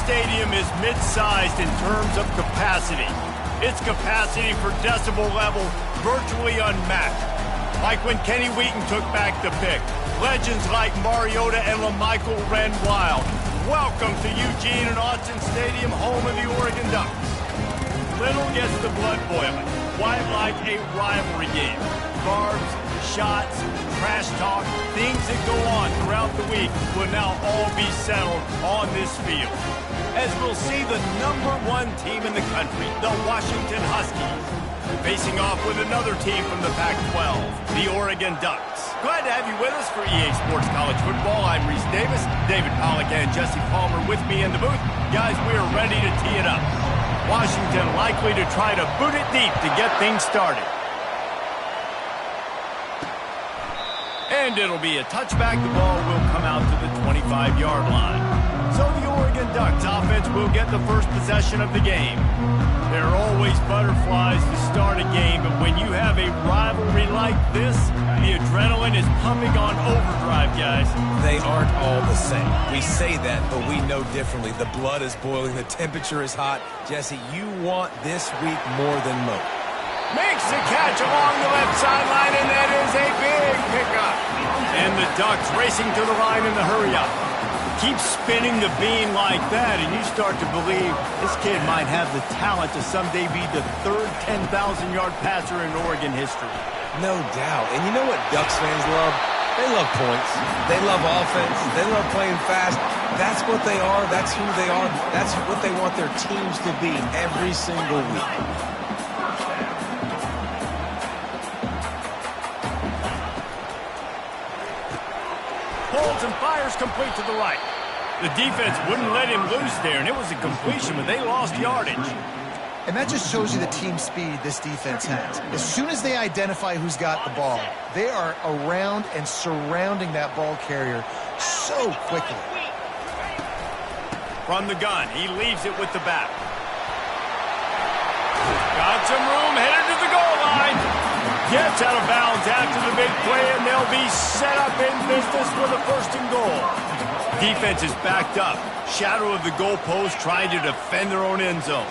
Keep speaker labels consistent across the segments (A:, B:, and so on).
A: stadium is mid-sized in terms of capacity. Its capacity for decibel level virtually unmatched. Like when Kenny Wheaton took back the pick. Legends like Mariota and LaMichael ran wild. Welcome to Eugene and Autzen Stadium, home of the Oregon Ducks. Little gets the blood boiling. Why like a rivalry game? Barbs, shots, trash talk, things that go on throughout the week will now all be settled on this field. As we'll see the #1 team in the country, the Washington Huskies, facing off with another team from the Pac-12, the Oregon Ducks. Glad to have you with us for EA Sports College Football. I'm Reese Davis, David Pollack and Jesse Palmer with me in the booth. Guys, we are ready to tee it up. Washington likely to try to boot it deep to get things started. And it'll be a touchback. The ball will come out to the 25-yard line. So the Oregon Ducks offense will get the first possession of the game. There are always butterflies to start a game, but when you have a rivalry like this, the adrenaline is pumping on overdrive, guys.
B: They aren't all the same. We say that, but we know differently. The blood is boiling. The temperature is hot. Jesse, you want this week more than most.
A: Makes the catch along the left sideline, and that is a big pickup. And the Ducks racing to the line in the hurry-up. Keep spinning the bean like that, and you start to believe this kid might have the talent to someday be the third 10,000-yard passer in Oregon history.
B: No doubt. And you know what Ducks fans love? They love points. They love offense. They love playing fast. That's what they are. That's who they are. That's what they want their teams to be every single week.
A: Holds and fires complete to the right. The defense wouldn't let him loose there, and it was a completion, but they lost yardage.
C: And that just shows you the team speed this defense has. As soon as they identify who's got the ball, they are around and surrounding that ball carrier so quickly.
A: From the gun, he leaves it with the back. Got some room, headed to the goal line. Gets out of bounds after the big play, and they'll be set up in business for the first and goal. Defense is backed up. Shadow of the goalpost trying to defend their own end zone.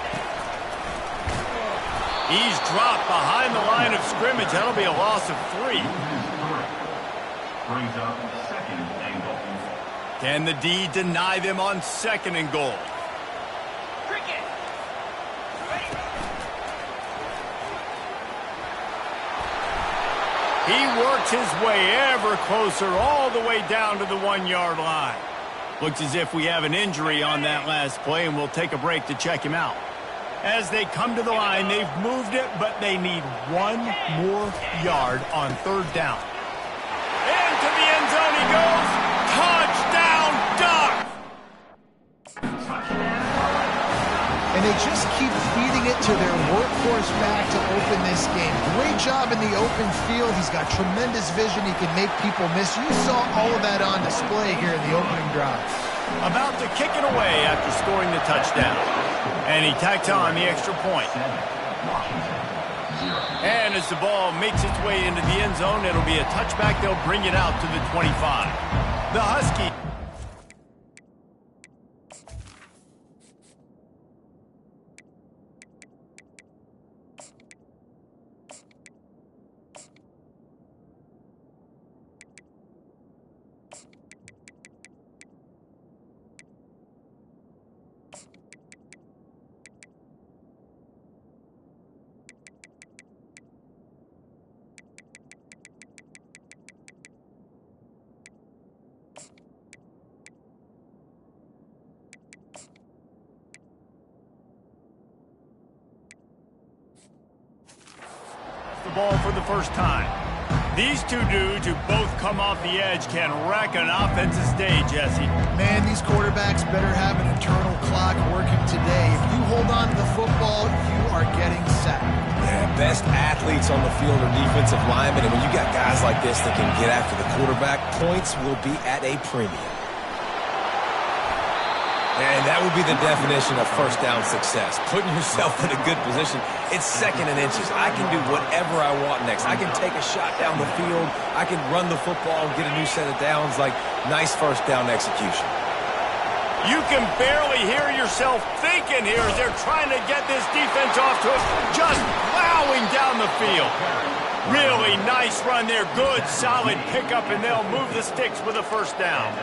A: He's dropped behind the line of scrimmage. That'll be a loss of 3.
D: Brings up second and goal.
A: Can the D deny them on second and goal? He works his way ever closer all the way down to the 1-yard line. Looks as if we have an injury on that last play, and we'll take a break to check him out. As they come to the line, they've moved it, but they need 1 more yard on 3rd down. Into the end zone he goes. Touchdown, Ducks!
C: And they just keep feeding it to their workhorse back to open this game. Great job in the open field. He's got tremendous vision. He can make people miss. You saw all of that on display here in the opening drive.
A: About to kick it away after scoring the touchdown. And he tacks on the extra point. And as the ball makes its way into the end zone, it'll be a touchback. They'll bring it out to the 25. The Huskies. Ball for the first time. These two dudes who both come off the edge can wreck an offense's day, Jesse.
C: Man, these quarterbacks better have an internal clock working today. If you hold on to the football, you are getting sacked.
B: Yeah, best athletes on the field are defensive linemen, and when you got guys like this that can get after the quarterback, points will be at a premium. And that would be the definition of first down success. Putting yourself in a good position. It's 2nd and inches. I can do whatever I want next. I can take a shot down the field. I can run the football and get a new set of downs. Like, nice first down execution.
A: You can barely hear yourself thinking here as they're trying to get this defense off to just plowing down the field. Really nice run there. Good, solid pickup, and they'll move the sticks with a first down.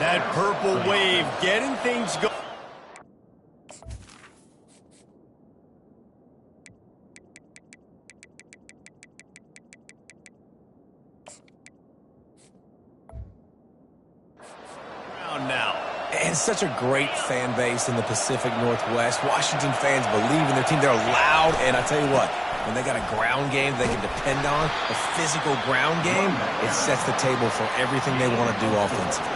A: That purple wave getting things going. Now.
B: And such a great fan base in the Pacific Northwest. Washington fans believe in their team. They're loud, and I tell you what, when they got a ground game they can depend on, a physical ground game, it sets the table for everything they want to do offensively.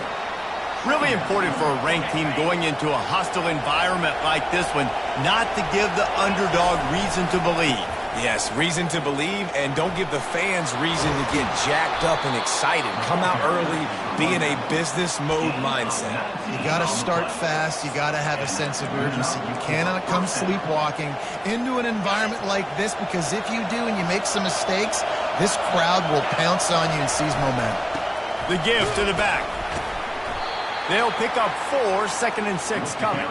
A: Really important for a ranked team going into a hostile environment like this one, not to give the underdog reason to believe.
B: Yes, reason to believe, and don't give the fans reason to get jacked up and excited. Come out early, be in a business mode mindset.
C: You got to start fast. You got to have a sense of urgency. You cannot come sleepwalking into an environment like this, because if you do and you make some mistakes, this crowd will pounce on you and seize momentum.
A: The give to the back. They'll pick up 4, 2nd and 6 coming.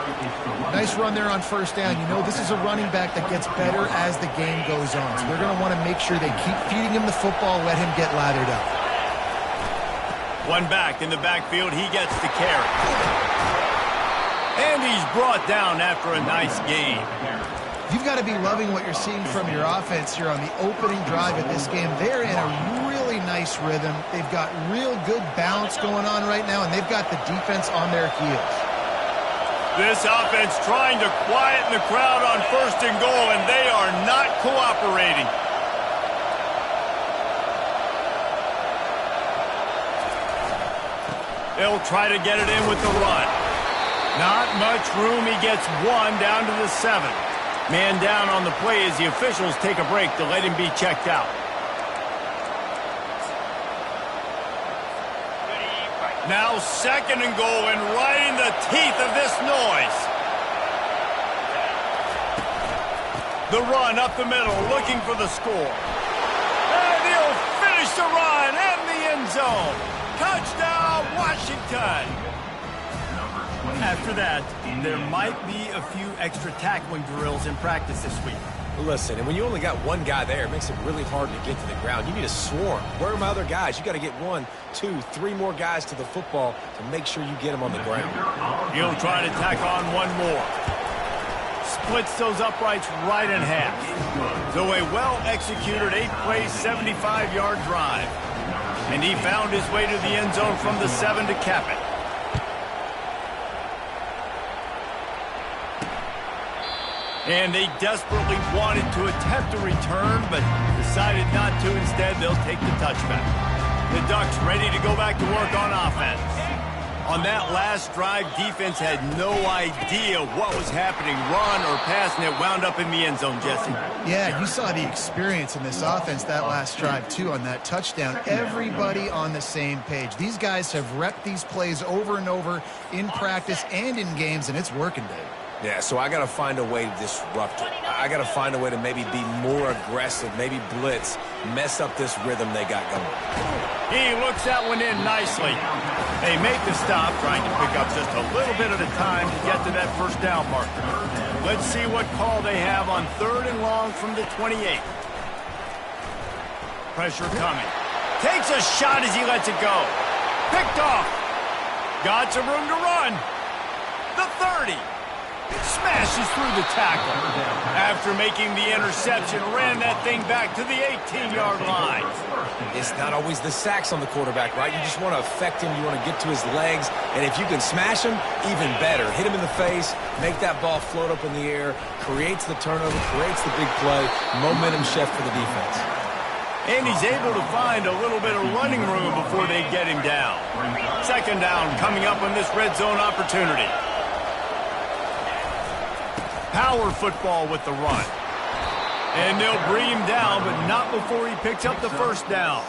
C: Nice run there on first down. You know, this is a running back that gets better as the game goes on. So they're going to want to make sure they keep feeding him the football, let him get lathered up.
A: One back in the backfield. He gets the carry. And he's brought down after a nice gain.
C: You've got to be loving what you're seeing from your offense here on the opening drive of this game. They're in a really nice rhythm. They've got real good balance going on right now, and they've got the defense on their heels.
A: This offense trying to quieten the crowd on 1st and goal, and they are not cooperating. They'll try to get it in with the run. Not much room. He gets 1 down to the 7. Man down on the play as the officials take a break to let him be checked out. Now 2nd and goal, and right in the teeth of this noise. The run up the middle, looking for the score. And he'll finish the run and the end zone. Touchdown, Washington. After that, there might be a few extra tackling drills in practice this week.
B: Listen, and when you only got one guy there, it makes it really hard to get to the ground. You need a swarm. Where are my other guys? You got to get 1, 2, 3 more guys to the football to make sure you get them on the ground.
A: He'll try to tack on 1 more. Splits those uprights right in half. So a well-executed 8-play, 75-yard drive. And he found his way to the end zone from the 7 to cap it. And they desperately wanted to attempt a return, but decided not to. Instead, they'll take the touchback. The Ducks ready to go back to work on offense. On that last drive, defense had no idea what was happening, run or pass, and it wound up in the end zone, Jesse.
C: Yeah, you saw the experience in this offense that last drive, too, on that touchdown. Everybody on the same page. These guys have repped these plays over and over in practice and in games, and it's working, Dave.
B: Yeah, so I got to find a way to disrupt it. I got to find a way to maybe be more aggressive, maybe blitz, mess up this rhythm they got going.
A: He looks that one in nicely. They make the stop, trying to pick up just a little bit at a time to get to that first down marker. Let's see what call they have on 3rd and long from the 28. Pressure coming. Takes a shot as he lets it go. Picked off. Got some room to run. The 30. Smashes through the tackle. After making the interception, ran that thing back to the 18-yard line.
B: It's not always the sacks on the quarterback, right? You just want to affect him. You want to get to his legs. And if you can smash him, even better. Hit him in the face, make that ball float up in the air, creates the turnover, creates the big play, momentum shift for the defense.
A: And he's able to find a little bit of running room before they get him down. 2nd down coming up on this red zone opportunity. Power football with the run. And they'll bring him down, but not before he picks up the first down.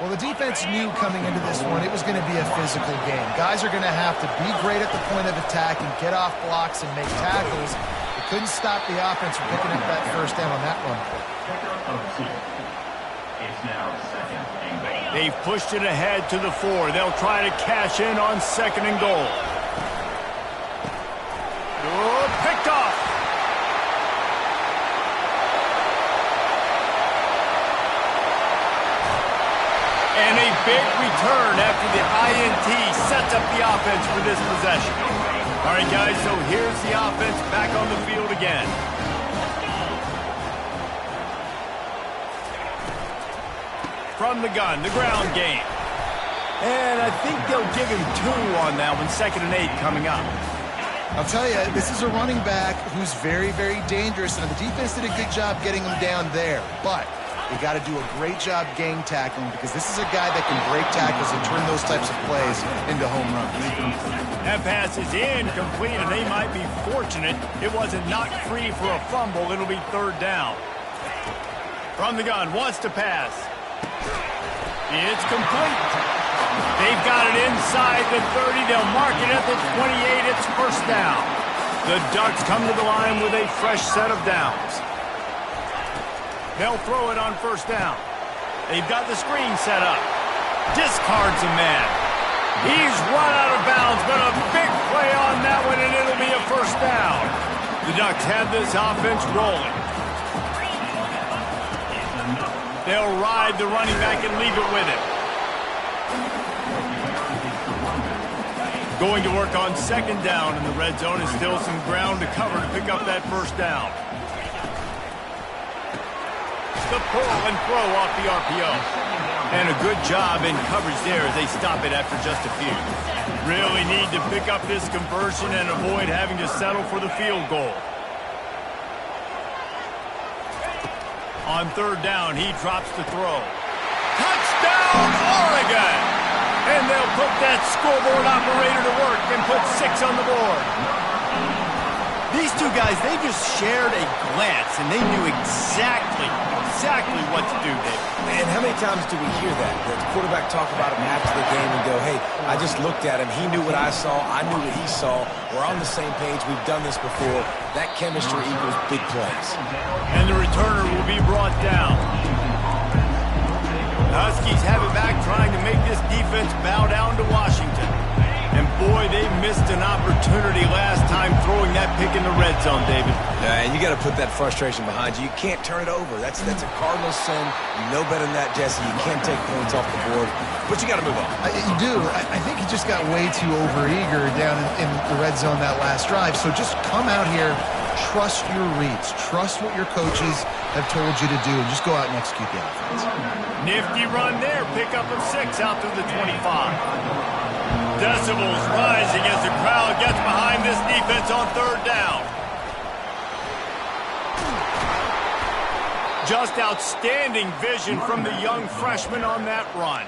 C: Well, the defense knew coming into this one it was going to be a physical game. Guys are going to have to be great at the point of attack and get off blocks and make tackles. They couldn't stop the offense from picking up that first down on that run.
A: They've pushed it ahead to the 4. They'll try to cash in on 2nd and goal. And a big return after the INT sets up the offense for this possession. All right, guys, so here's the offense back on the field again. From the gun, the ground game. And I think they'll give him 2 on that one, 2nd and 8 coming up.
C: I'll tell you, this is a running back who's very, very dangerous, and the defense did a good job getting him down there. But you got to do a great job gang tackling, because this is a guy that can break tackles and turn those types of plays into home runs.
A: That pass is incomplete, and they might be fortunate it wasn't knocked free for a fumble. It'll be 3rd down. From the gun, wants to pass. It's complete. They've got it inside the 30. They'll mark it at the 28. It's 1st down. The Ducks come to the line with a fresh set of downs. They'll throw it on 1st down. They've got the screen set up. Discards a man. He's run out of bounds, but a big play on that one, and it'll be a 1st down. The Ducks have this offense rolling. They'll ride the running back and leave it with him. Going to work on 2nd down in the red zone, is still some ground to cover to pick up that 1st down. The pull and throw off the RPO. And a good job in coverage there as they stop it after just a few. Really need to pick up this conversion and avoid having to settle for the field goal. On 3rd down, he drops the throw. Touchdown, Oregon! And they'll put that scoreboard operator to work and put 6 on the board. These two guys, they just shared a glance, and they knew exactly what to do, Dave.
B: And how many times do we hear that? The quarterback talk about him after the game and go, hey, I just looked at him. He knew what I saw. I knew what he saw. We're on the same page. We've done this before. That chemistry equals big plays.
A: And the returner will be brought down. The Huskies have it back, trying to make this defense bow down to Washington. And boy, they missed an opportunity last time throwing that pick in the red zone, David.
B: And you got to put that frustration behind you. You can't turn it over. That's a cardinal sin. You know better than that, Jesse. You can't take points off the board, but you got to move on.
C: You do. I think he just got way too overeager down in the red zone that last drive. So just come out here, trust your reads, trust what your coaches have told you to do, and just go out and execute the offense.
A: Nifty run there. Pickup of 6 out to the 25. Decibels rising as the crowd gets behind this defense on 3rd down. Just outstanding vision from the young freshman on that run.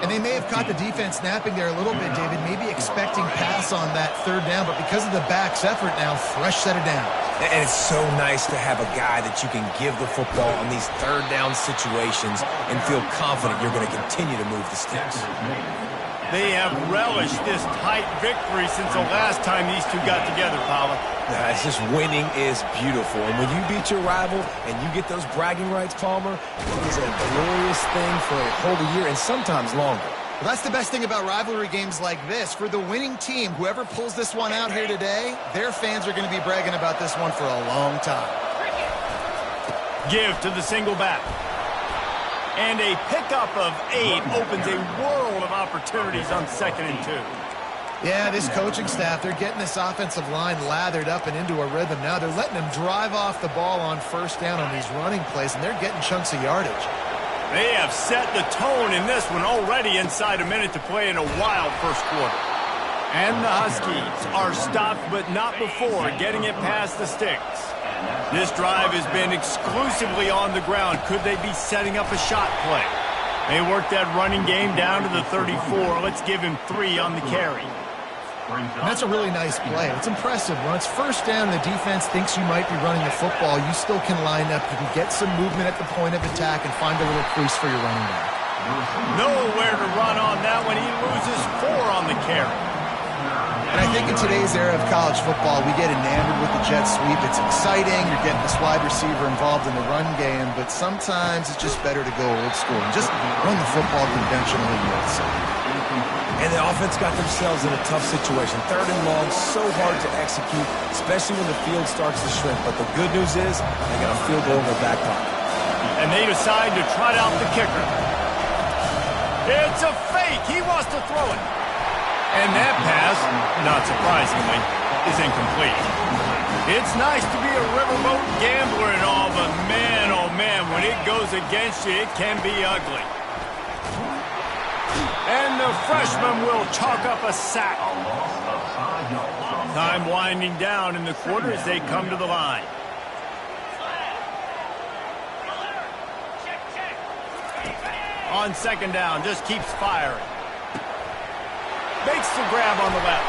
C: And they may have caught the defense napping there a little bit, David, maybe expecting pass on that 3rd down, but because of the back's effort now, fresh set of downs.
B: And it's so nice to have a guy that you can give the football on these 3rd down situations and feel confident you're going to continue to move the sticks.
A: They have relished this tight victory since the last time these two got together, Paula.
B: It's just winning is beautiful. And when you beat your rival and you get those bragging rights, Palmer, it is a glorious thing for a whole year and sometimes longer.
C: Well, that's the best thing about rivalry games like this. For the winning team, whoever pulls this one out here today, their fans are going to be bragging about this one for a long time.
A: Give to the single back. And a pickup of 8 opens a world of opportunities on 2nd and 2.
C: Yeah, this coaching staff, they're getting this offensive line lathered up and into a rhythm now. They're letting them drive off the ball on 1st down on these running plays, and they're getting chunks of yardage.
A: They have set the tone in this one already inside a minute to play in a wild 1st quarter. And the Huskies are stopped, but not before getting it past the sticks. This drive has been exclusively on the ground. Could they be setting up a shot play? They work that running game down to the 34. Let's give him 3 on the carry.
C: And that's a really nice play. It's impressive. When it's 1st down and the defense thinks you might be running the football, you still can line up. You can get some movement at the point of attack and find a little crease for your running back.
A: Nowhere to run on that one. He loses 4 on the carry.
C: And I think in today's era of college football, we get enamored with the jet sweep. It's exciting. You're getting this wide receiver involved in the run game, but sometimes it's just better to go old school and just run the football conventionally, you would say.
B: And the offense got themselves in a tough situation. 3rd and long, so hard to execute, especially when the field starts to shrink. But the good news is they got a field goal in their back pocket.
A: And they decide to trot out the kicker. It's a fake. He wants to throw it. And that pass, not surprisingly, is incomplete. It's nice to be a riverboat gambler and all, but man, oh man, when it goes against you, it can be ugly. And the freshman will chalk up a sack. Time winding down in the quarter as they come to the line. On second down, just keeps firing. Makes the grab on the left.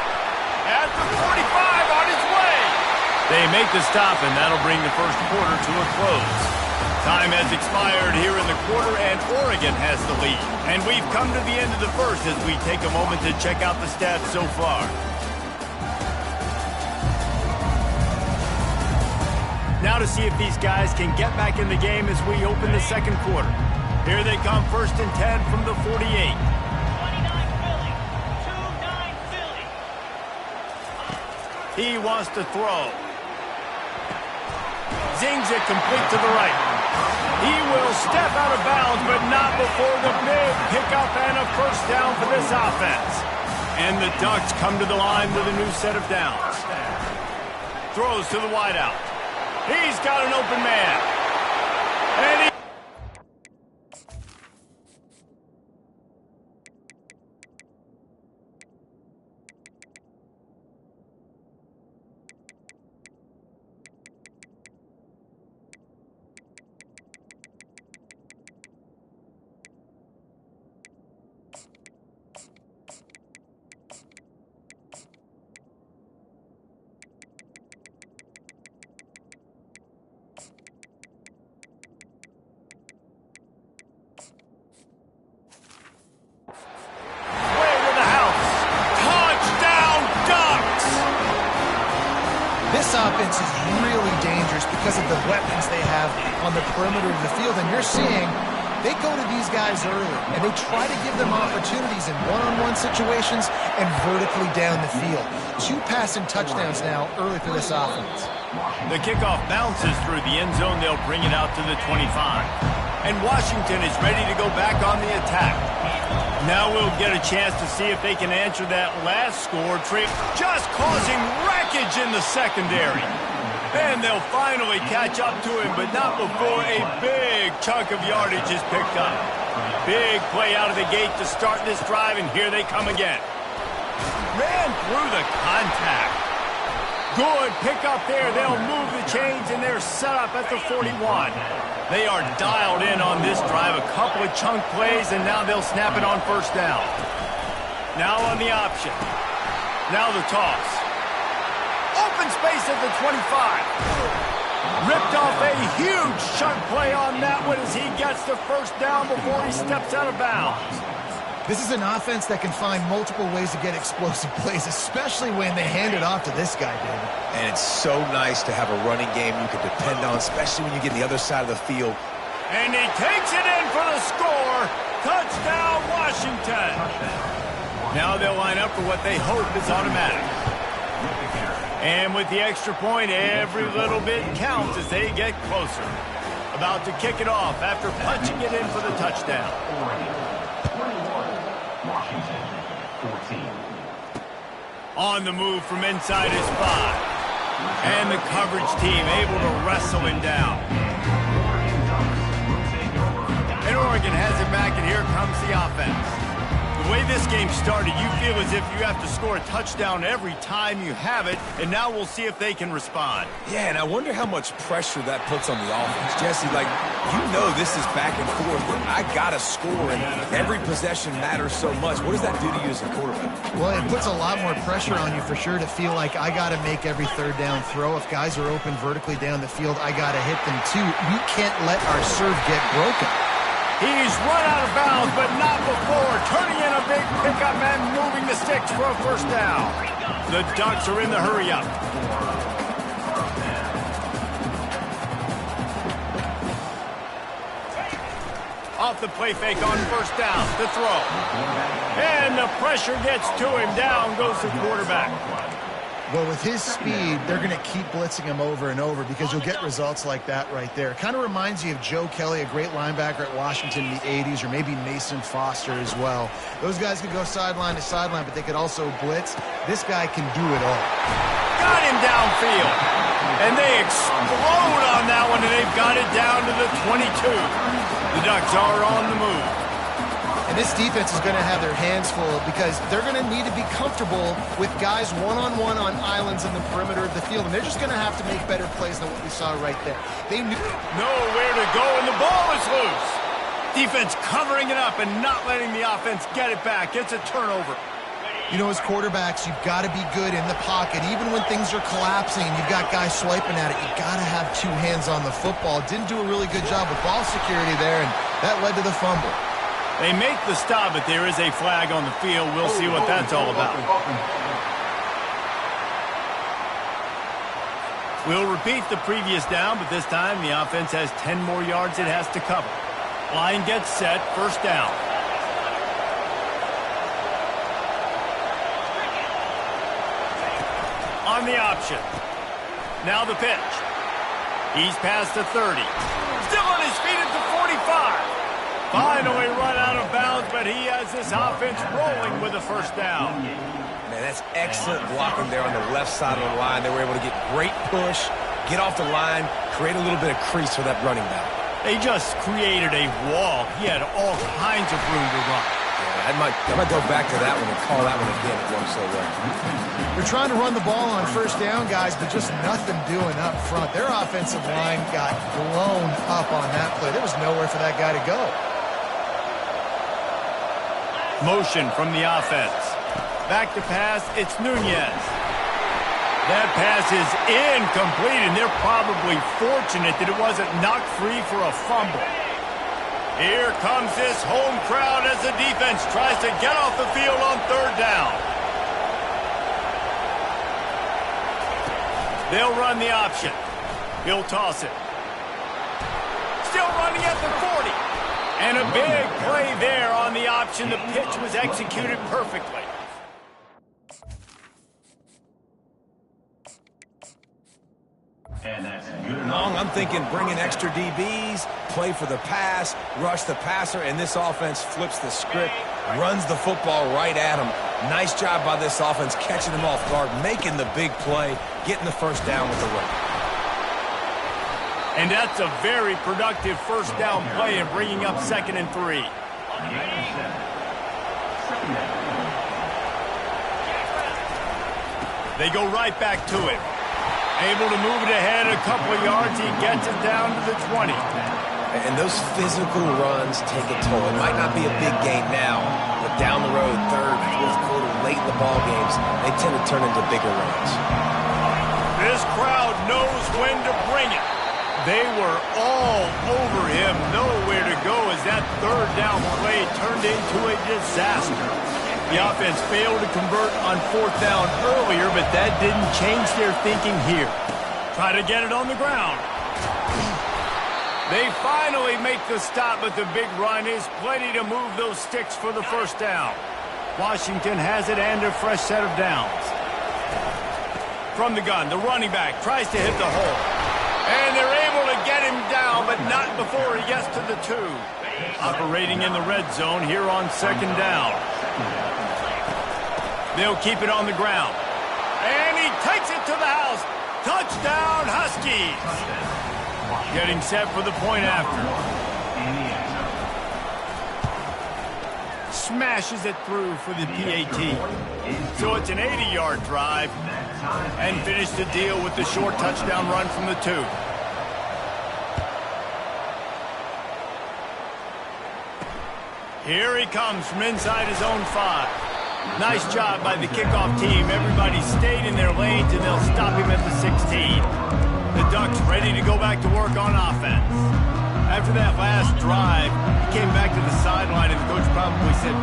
A: At the 45, on his way. They make the stop, and that'll bring the first quarter to a close. Time has expired here in the quarter, and Oregon has the lead. And we've come to the end of the first as we take a moment to check out the stats so far. Now to see if these guys can get back in the game as we open the second quarter. Here they come, 1st and 10 from the 48. 29 Philly. 2-9 Philly. He wants to throw. Zings it complete to the right. He will step out of bounds, but not before the big pickup and a first down for this offense. And the Ducks come to the line with a new set of downs. Throws to the wideout. He's got an open man. And he...
C: This offense is really dangerous because of the weapons they have on the perimeter of the field. And you're seeing they go to these guys early, and they try to give them opportunities in one-on-one situations and vertically down the field. 2 passing touchdowns now early for this offense.
A: The kickoff bounces through the end zone. They'll bring it out to the 25. And Washington is ready to go back on the attack. Now we'll get a chance to see if they can answer that last score trick, just causing wreckage in the secondary. And they'll finally catch up to him, but not before a big chunk of yardage is picked up. Big play out of the gate to start this drive, and here they come again. Ran through the contact. Good pickup there. They'll move the chains, and they're set up at the 41. They are dialed in on this drive. A couple of chunk plays, and now they'll snap it on first down. Now on the option. Now the toss. Open space at the 25. Ripped off a huge chunk play on that one as he gets the first down before he steps out of bounds.
C: This is an offense that can find multiple ways to get explosive plays, especially when they hand it off to this guy, David.
B: And it's so nice to have a running game you can depend on, especially when you get the other side of the field.
A: And he takes it in for the score. Touchdown, Washington. Now they'll line up for what they hope is automatic. And with the extra point, every little bit counts as they get closer. About to kick it off after punching it in for the touchdown.
D: Washington, 14.
A: On the move from inside his 5. And the coverage team able to wrestle him down. And Oregon has it back, and here comes the offense. The way this game started, you feel as if you have to score a touchdown every time you have it, and now we'll see if they can respond.
B: Yeah, and I wonder how much pressure that puts on the offense. Jesse, like, you know this is back and forth, and I got to score, and every possession matters so much. What does that do to you as a quarterback?
C: Well, it puts a lot more pressure on you for sure to feel like I got to make every third down throw. If guys are open vertically down the field, I got to hit them too. We can't let our serve get broken.
A: He's run out of bounds, but not before turning in a big pickup and moving the sticks for a first down. The Ducks are in the hurry-up. Off the play fake on first down, the throw. And the pressure gets to him. Down goes the quarterback.
C: Well, with his speed, they're going to keep blitzing him over and over because you'll get results like that right there. Kind of reminds you of Joe Kelly, a great linebacker at Washington in the 80s, or maybe Mason Foster as well. Those guys could go sideline to sideline, but they could also blitz. This guy can do it all.
A: Got him downfield. And they explode on that one, and they've got it down to the 22. The Ducks are on the move.
C: And this defense is going to have their hands full because they're going to need to be comfortable with guys one-on-one on islands in the perimeter of the field. And they're just going to have to make better plays than what we saw right there. They knew
A: nowhere to go, and the ball is loose. Defense covering it up and not letting the offense get it back. It's a turnover.
C: You know, as quarterbacks, you've got to be good in the pocket. Even when things are collapsing, you've got guys swiping at it. You've got to have two hands on the football. Didn't do a really good job with ball security there, and that led to the fumble.
A: They make the stop, but there is a flag on the field. We'll see what that's all about. We'll repeat the previous down, but this time the offense has 10 more yards it has to cover. Line gets set, first down. On the option. Now the pitch. He's past the 30. Still on his feet at the 45. Finally run out of bounds, but he has this offense rolling with a first down.
B: Man, that's excellent blocking there on the left side of the line. They were able to get great push, get off the line, create a little bit of crease for that running back.
A: They just created a wall. He had all kinds of room to run.
B: Yeah, I might go back to that one and call that one again. It worked so well.
C: They're trying to run the ball on first down, guys, but just nothing doing up front. Their offensive line got blown up on that play. There was nowhere for that guy to go.
A: Motion from the offense. Back to pass, it's Nunez. That pass is incomplete, and they're probably fortunate that it wasn't knocked free for a fumble. Here comes this home crowd as the defense tries to get off the field on third down. They'll run the option. He'll toss it. Still running at the 40. And a big play there on the option. The pitch was executed perfectly.
D: And that's good.
B: Long, I'm thinking bring in extra DBs, play for the pass, rush the passer, and this offense flips the script, runs the football right at him. Nice job by this offense catching them off guard, making the big play, getting the first down with the run.
A: And that's a very productive first down play and bringing up 2nd and 3. They go right back to it. Able to move it ahead a couple of yards. He gets it down to the 20.
B: And those physical runs take a toll. It might not be a big game now, but down the road, 3rd, 4th quarter, late in the ball games, they tend to turn into bigger runs.
A: This crowd knows when to bring it. They were all over him, nowhere to go as that third down play turned into a disaster. The offense failed to convert on 4th down earlier, but that didn't change their thinking here. Try to get it on the ground. They finally make the stop, but the big run is plenty to move those sticks for the first down. Washington has it and a fresh set of downs. From the gun, the running back tries to hit the hole. And they're able to get him down, but not before he gets to the 2. Operating in the red zone here on 2nd down. They'll keep it on the ground. And he takes it to the house. Touchdown, Huskies. Getting set for the point after. Smashes it through for the PAT. So it's an 80-yard drive. And finish the deal with the short touchdown run from the 2. Here he comes from inside his own 5. Nice job by the kickoff team. Everybody stayed in their lanes, and they'll stop him at the 16. The Ducks ready to go back to work on offense. After that last drive, he came back to the sideline, and the coach probably said,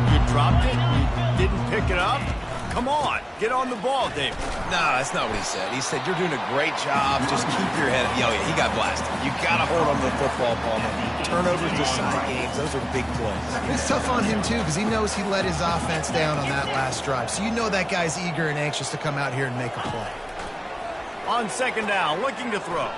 A: "You dropped it? You didn't pick it up?" Come on, get on the ball, David.
B: Nah, that's not what he said. He said, you're doing a great job. Just keep your head. Yo, yeah, he got blasted. You got to hold on to the football, Palmer. Turnovers decide games. Those are big plays.
C: It's tough on him, too, because he knows he let his offense down on that last drive. So you know that guy's eager and anxious to come out here and make a play.
A: On second down, looking to throw.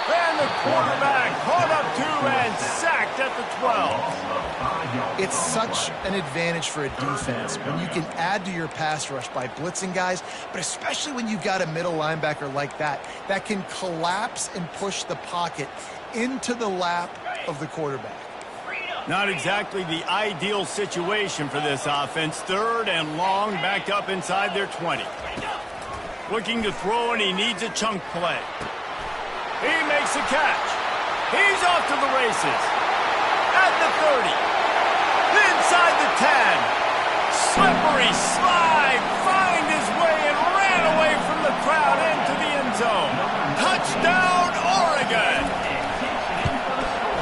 A: And the quarterback caught up to and sacked at the 12.
C: It's such an advantage for a defense when you can add to your pass rush by blitzing guys, but especially when you've got a middle linebacker like that can collapse and push the pocket into the lap of the quarterback.
A: Not exactly the ideal situation for this offense. Third and long, backed up inside their 20. Looking to throw, and he needs a chunk play. He makes a catch. He's off to the races. At the 30. Inside the 10. Slippery slide. Find his way and ran away from the crowd into the end zone. Touchdown, Oregon.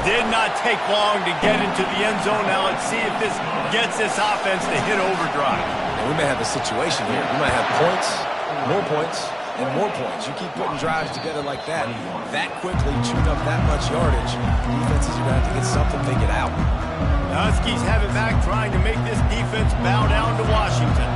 A: Did not take long to get into the end zone. Now let's see if this gets this offense to hit overdrive.
B: And we may have a situation here. We might have points, more points, and more points. You keep putting drives together like that quickly, chewing up that much yardage, defenses are going to have to get something figured out.
A: The Huskies have it back, trying to make this defense bow down to Washington.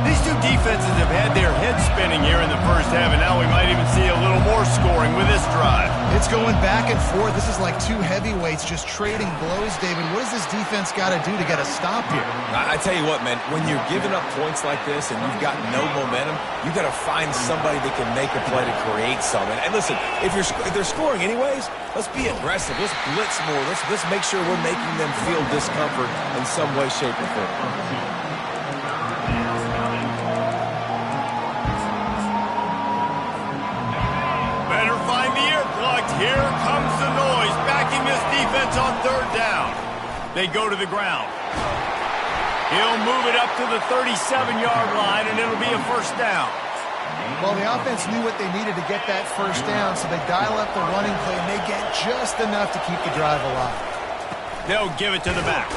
A: These two defenses have had their heads spinning here in the first half, and now we might even see a little more scoring with this drive.
C: It's going back and forth. This is like two heavyweights just trading blows, David. What does this defense got to do to get a stop here?
B: I tell you what, man, when you're giving up points like this and you've got no momentum, you got to find somebody that can make a play to create something. And listen, if they're scoring anyways, let's be aggressive. Let's blitz more. Let's make sure we're making them feel discomfort in some way, shape, or form.
A: Here comes the noise, backing this defense on third down. They go to the ground. He'll move it up to the 37-yard line, and it'll be a first down.
C: Well, the offense knew what they needed to get that first down, so they dial up the running play, and they get just enough to keep the drive alive.
A: They'll give it to the back.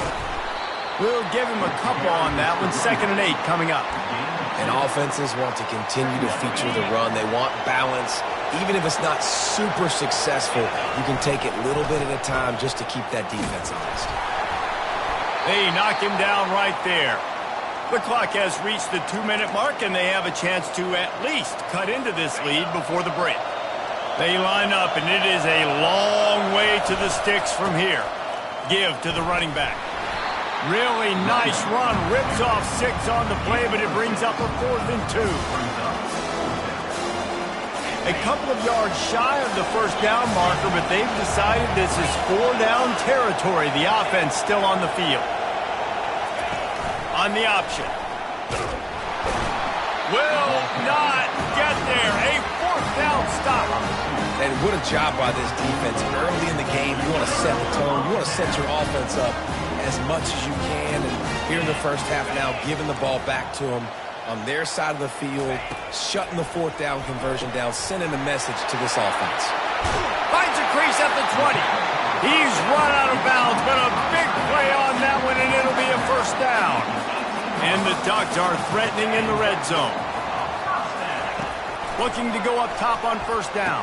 A: We'll give him a couple on that one. 2nd and 8 coming up.
B: And offenses want to continue to feature the run. They want balance. Even if it's not super successful, you can take it little bit at a time just to keep that defense honest.
A: They knock him down right there. The clock has reached the 2-minute mark, and they have a chance to at least cut into this lead before the break. They line up, and it is a long way to the sticks from here. Give to the running back. Really nice run. Rips off 6 on the play, but it brings up a 4th and 2. A couple of yards shy of the first down marker, but they've decided this is 4-down territory. The offense still on the field. On the option. Will not get there. A 4th down stop.
B: And what a job by this defense. Early in the game, you want to set the tone. You want to set your offense up as much as you can. And here in the first half now, giving the ball back to them on their side of the field, shutting the 4th down conversion down, sending a message to this offense.
A: Finds a crease at the 20. He's run out of bounds, but a big play on that one, and it'll be a first down. And the Ducks are threatening in the red zone. Looking to go up top on first down.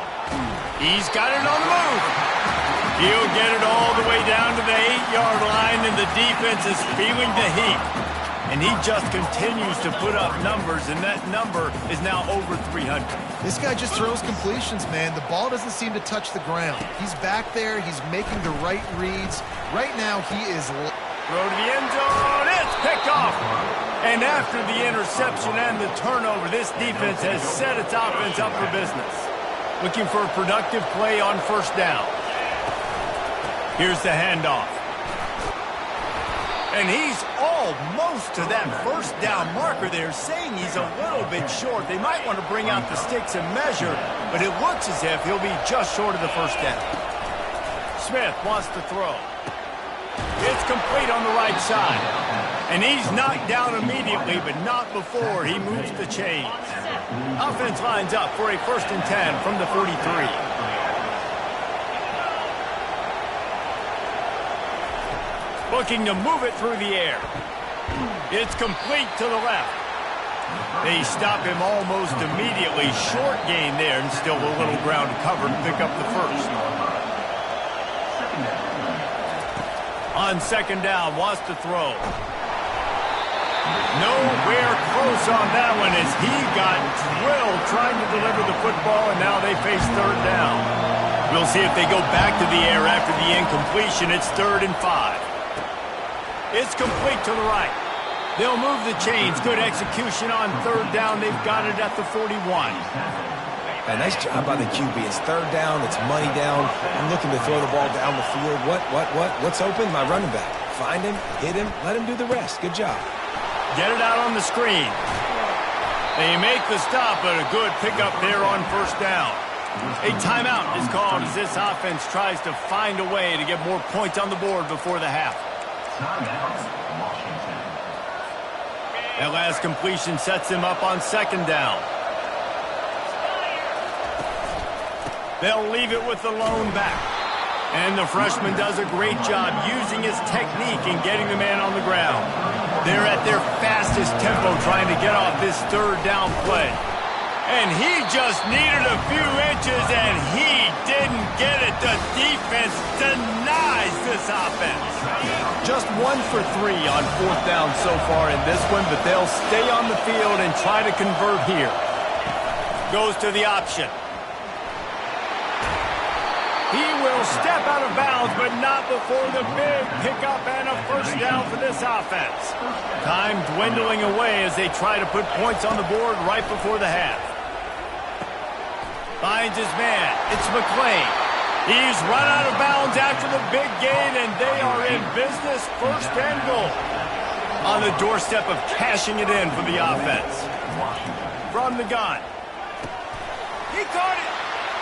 A: He's got it on the move. He'll get it all the way down to the 8-yard line, and the defense is feeling the heat. And he just continues to put up numbers, and that number is now over 300.
C: This guy just throws completions, man. The ball doesn't seem to touch the ground. He's back there. He's making the right reads. Right now, he is...
A: Throw to the end zone. It's picked off. And after the interception and the turnover, this defense has set its offense up for business. Looking for a productive play on first down. Here's the handoff. And he's almost to that first down marker there, saying he's a little bit short. They might want to bring out the sticks and measure, but it looks as if he'll be just short of the first down. Smith wants to throw. It's complete on the right side. And he's knocked down immediately, but not before he moves the chains. Offense lines up for a 1st and 10 from the 43. Looking to move it through the air. It's complete to the left. They stop him almost immediately. Short gain there, and still a little ground to cover to pick up the first. On second down, wants to throw. Nowhere close on that one as he got drilled trying to deliver the football, and now they face third down. We'll see if they go back to the air after the incompletion. It's 3rd and 5. It's complete to the right. They'll move the chains. Good execution on third down. They've got it at the 41.
B: A nice job by the QB. It's third down. It's money down. I'm looking to throw the ball down the field. What's open? My running back. Find him, hit him, let him do the rest. Good job.
A: Get it out on the screen. They make the stop, but a good pickup there on first down. A timeout is called as this offense tries to find a way to get more points on the board before the half. That last completion sets him up on second down. They'll leave it with the lone back. And the freshman does a great job using his technique and getting the man on the ground. They're at their fastest tempo trying to get off this third down play. And he just needed a few inches, and he didn't get it. The defense denies this offense. Just 1 for 3 on fourth down so far in this one, but they'll stay on the field and try to convert here. Goes to the option. He will step out of bounds, but not before the big pickup and a first down for this offense. Time dwindling away as they try to put points on the board right before the half. Finds his man. It's McClain. He's run out of bounds after the big gain, and they are in business. 1st and goal. On the doorstep of cashing it in for the offense. From the gun. He caught it.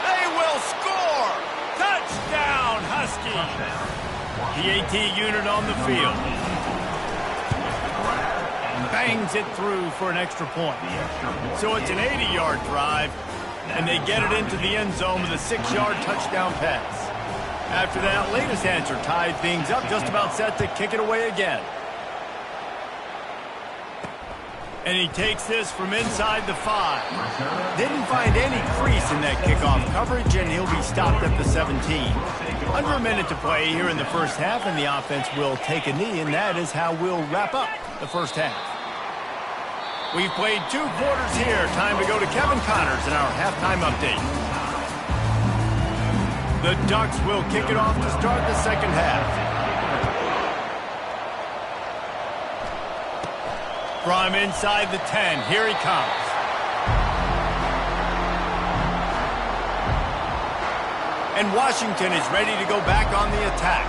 A: They will score. Touchdown, Huskies. The AT unit on the field. Bangs it through for an extra point. So it's an 80-yard drive, and they get it into the end zone with a 6-yard touchdown pass. After that latest answer tied things up, just about set to kick it away again. And he takes this from inside the 5. Didn't find any crease in that kickoff coverage, and he'll be stopped at the 17. Under a minute to play here in the first half, and the offense will take a knee, and that is how we'll wrap up the first half. We've played 2 quarters here. Time to go to Kevin Connors in our halftime update. The Ducks will kick it off to start the second half. From inside the 10, here he comes. And Washington is ready to go back on the attack.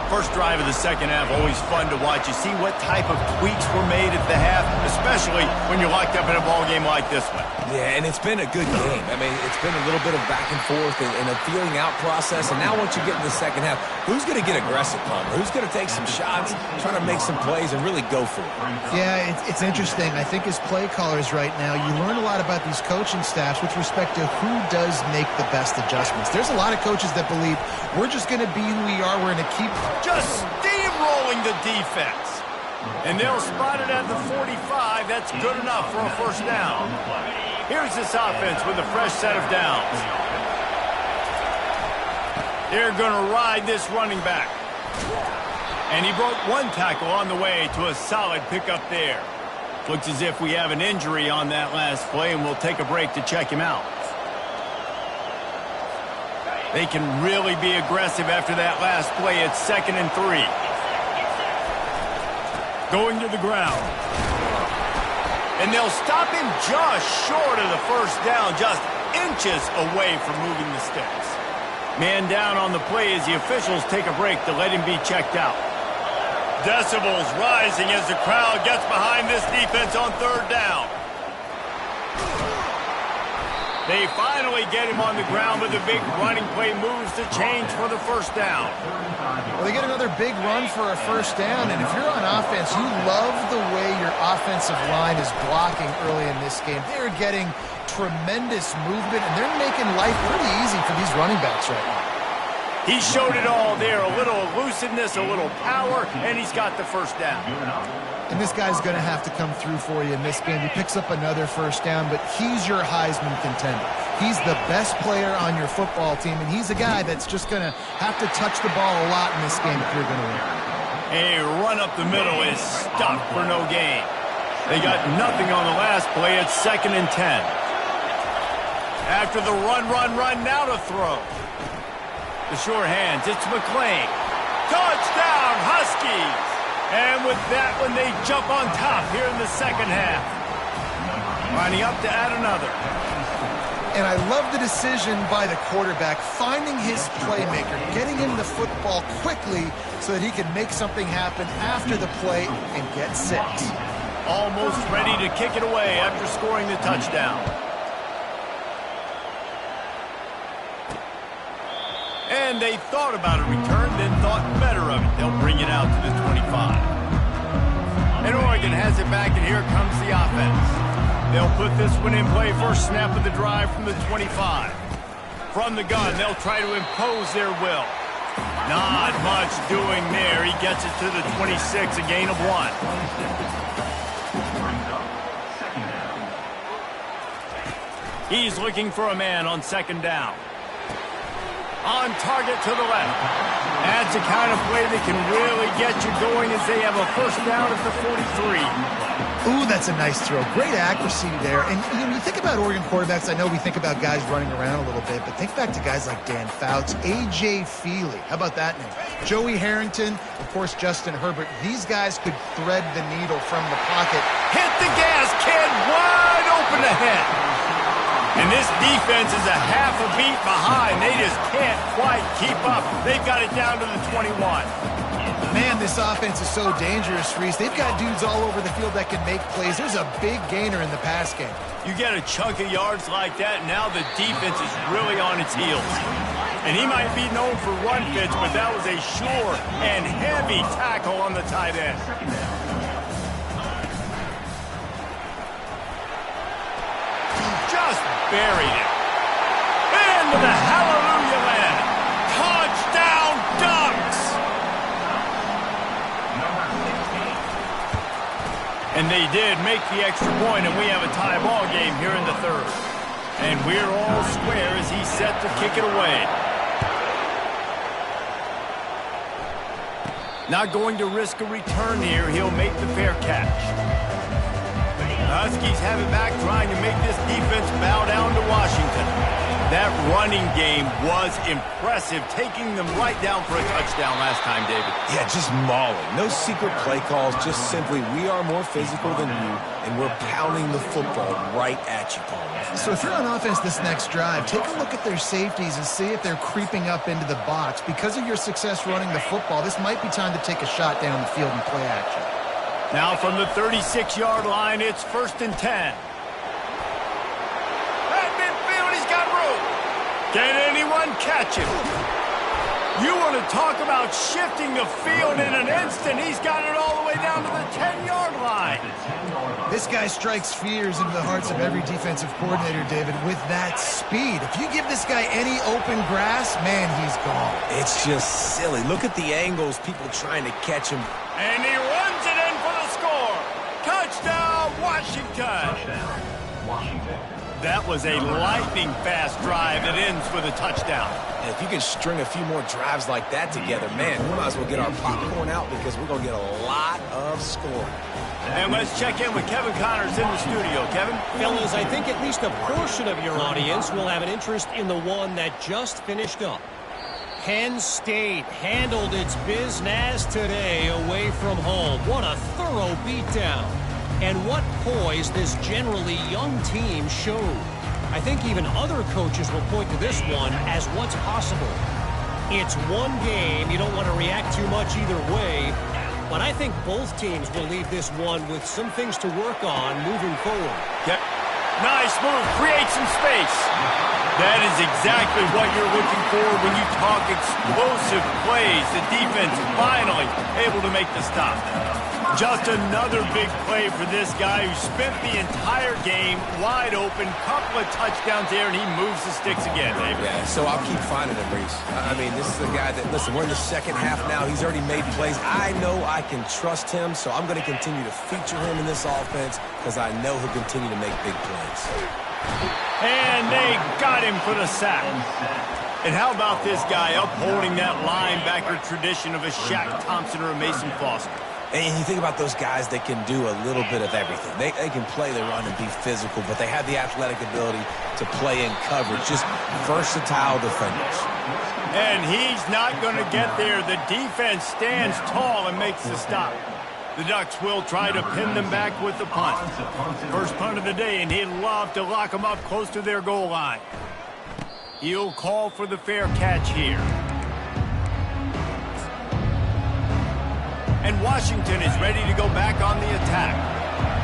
A: First drive of the second half, always fun to watch. You see what type of tweaks were made at the half, especially when you're locked up in a ball game like this one.
B: Yeah, and it's been a good game. I mean, it's been a little bit of back and forth and a feeling out process. And now once you get in the second half, who's going to get aggressive, Palmer? Who's going to take some shots, try to make some plays, and really go for it?
C: Yeah, it's interesting. I think as play callers right now, you learn a lot about these coaching staffs with respect to who does make the best adjustments. There's a lot of coaches that believe we're just going to be who we are. We're going to keep
A: just steamrolling the defense. And they'll spot it at the 45. That's good enough for a first down. Here's this offense with a fresh set of downs. They're going to ride this running back. And he broke 1 tackle on the way to a solid pickup there. Looks as if we have an injury on that last play, and we'll take a break to check him out. They can really be aggressive after that last play. It's 2nd and 3. Going to the ground. And they'll stop him just short of the first down, just inches away from moving the sticks. Man down on the play as the officials take a break to let him be checked out. Decibels rising as the crowd gets behind this defense on third down. They finally get him on the ground, but the big running play moves the change for the first down.
C: Well, they get another big run for a first down, and if you're on offense, you love the way your offensive line is blocking early in this game. They're getting tremendous movement, and they're making life pretty easy for these running backs right now.
A: He showed it all there, a little elusive elusiveness, a little power, and he's got the first down.
C: And this guy's going to have to come through for you in this game. He picks up another first down, but he's your Heisman contender. He's the best player on your football team, and he's a guy that's just going to have to touch the ball a lot in this game if you're going to win.
A: A run up the middle is stuffed for no gain. They got nothing on the last play. It's 2nd and 10. After the run, now to throw. The sure hands, it's McClain. Touchdown, Huskies! And with that one, they jump on top here in the second half. Lining up to add another.
C: And I love the decision by the quarterback, finding his playmaker, getting him the football quickly so that he can make something happen after the play and get 6.
A: Almost ready to kick it away after scoring the touchdown. And they thought about a return, then thought better of it. They'll bring it out to the 25. And Oregon has it back, and here comes the offense. They'll put this one in play. First snap of the drive from the 25. From the gun, they'll try to impose their will. Not much doing there. He gets it to the 26, a gain of 1. He's looking for a man on 2nd down. On target to the left. That's the kind of play that can really get you going as they have a first down at the 43.
C: Ooh, that's a nice throw. Great accuracy there. And you think about Oregon quarterbacks, I know we think about guys running around a little bit, but think back to guys like Dan Fouts, A.J. Feely. How about that name? Joey Harrington, of course, Justin Herbert. These guys could thread the needle from the pocket.
A: Hit the gas, kid. Wide open ahead. And this defense is a half a beat behind. They just can't quite keep up. They've got it down to the 21.
C: Man, this offense is so dangerous, Reese. They've got dudes all over the field that can make plays. There's a big gainer in the pass game.
A: You get a chunk of yards like that, now the defense is really on its heels. And he might be known for run fits, but that was a sure and heavy tackle on the tight end. Just buried it. Into the hallelujah land. Touchdown, Ducks! And they did make the extra point, and we have a tie ball game here in the 3rd. And we're all square as he's set to kick it away. Not going to risk a return here. He'll make the fair catch. The Huskies have it back, trying to make this defense bow down to Washington. That running game was impressive, taking them right down for a touchdown last time, David.
B: Yeah, just mauling. No secret play calls, just simply we are more physical than you, and we're pounding the football right at you, Paul.
C: So if you're on offense this next drive, take a look at their safeties and see if they're creeping up into the box. Because of your success running the football, this might be time to take a shot down the field and play action.
A: Now from the 36-yard line, it's 1st and 10. At midfield, he's got room. Can anyone catch him? You want to talk about shifting the field in an instant. He's got it all the way down to the 10-yard line.
C: This guy strikes fears into the hearts of every defensive coordinator, David, with that speed. If you give this guy any open grass, man, he's gone.
B: It's just silly. Look at the angles, people trying to catch him.
A: And he runs it in for the score. Touchdown, Washington. That was a lightning-fast drive that ends with a touchdown.
B: And if you can string a few more drives like that together, man, we might as well get our popcorn out because we're going to get a lot of scoring.
A: And let's check in with Kevin Connors in the studio. Kevin?
E: Fellas, I think at least a portion of your audience will have an interest in the one that just finished up. Penn State handled its business today away from home. What a thorough beatdown. And what poise this generally young team showed. I think even other coaches will point to this one as what's possible. It's one game. You don't want to react too much either way. But I think both teams will leave this one with some things to work on moving forward.
A: Yep. Nice move. Create some space. That is exactly what you're looking for when you talk explosive plays. The defense finally able to make the stop. Just another big play for this guy who spent the entire game wide open, couple of touchdowns there, and he moves the sticks again, David.
B: Yeah, so I'll keep finding him, Reese. I mean, this is a guy that, listen, we're in the second half now. He's already made plays. I know I can trust him, so I'm going to continue to feature him in this offense because I know he'll continue to make big plays.
A: And they got him for the sack. And how about this guy upholding that linebacker tradition of a Shaq Thompson or a Mason Foster?
B: And you think about those guys that can do a little bit of everything. They can play the run and be physical, but they have the athletic ability to play in coverage. Just versatile defenders.
A: And he's not going to get there. The defense stands tall and makes the stop. The Ducks will try to pin them back with the punt. First punt of the day, and he'd love to lock them up close to their goal line. He'll call for the fair catch here. And Washington is ready to go back on the attack.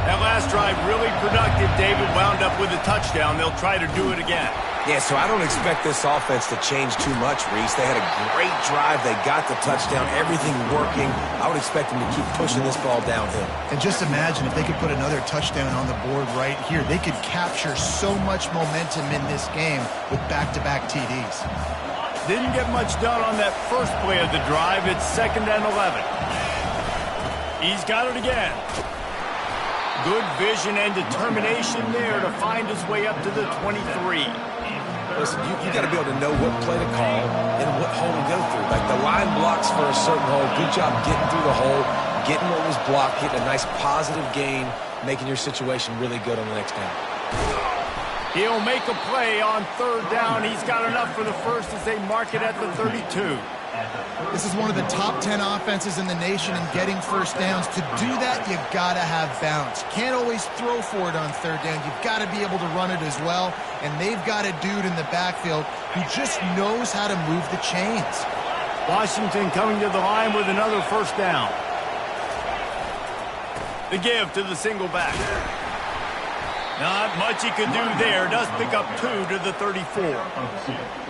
A: That last drive really productive. David wound up with a touchdown. They'll try to do it again.
B: Yeah, so I don't expect this offense to change too much, Reese. They had a great drive. They got the touchdown. Everything working. I would expect them to keep pushing this ball downhill.
C: And just imagine if they could put another touchdown on the board right here. They could capture so much momentum in this game with back-to-back TDs.
A: Didn't get much done on that first play of the drive. It's 2nd and 11. He's got it again. Good vision and determination there to find his way up to the 23.
B: Listen, you got to be able to know what play to call and what hole to go through. Like the line blocks for a certain hole. Good job getting through the hole, getting what was blocked, getting a nice positive gain, making your situation really good on the next down.
A: He'll make a play on 3rd down. He's got enough for the first as they mark it at the 32.
C: This is one of the top 10 offenses in the nation in getting first downs. To do that, you've got to have bounce. You can't always throw for it on 3rd down. You've got to be able to run it as well. And they've got a dude in the backfield who just knows how to move the chains.
A: Washington coming to the line with another 1st down. The give to the single back. Not much he could do there. Does pick up 2 to the 34.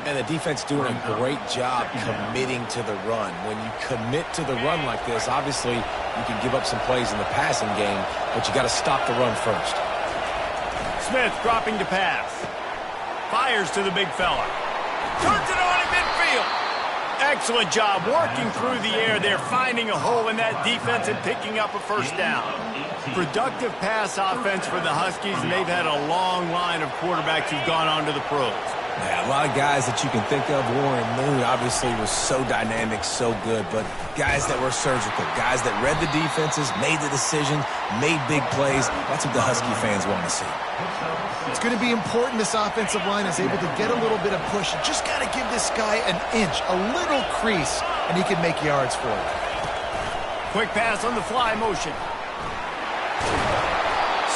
B: And the defense doing a great job committing to the run. When you commit to the run like this, obviously you can give up some plays in the passing game, but you got to stop the run first.
A: Smith dropping to pass. Fires to the big fella. Turns it on in midfield. Excellent job working through the air there, finding a hole in that defense and picking up a 1st down. Productive pass offense for the Huskies, and they've had a long line of quarterbacks who've gone on to the pros.
B: Yeah, a lot of guys that you can think of. Warren Moon obviously was so dynamic, so good, but guys that were surgical, guys that read the defenses, made the decision, made big plays. That's what the Husky fans want to see.
C: It's going to be important this offensive line is able to get a little bit of push. You just got to give this guy an inch, a little crease, and he can make yards for it.
A: Quick pass on the fly motion.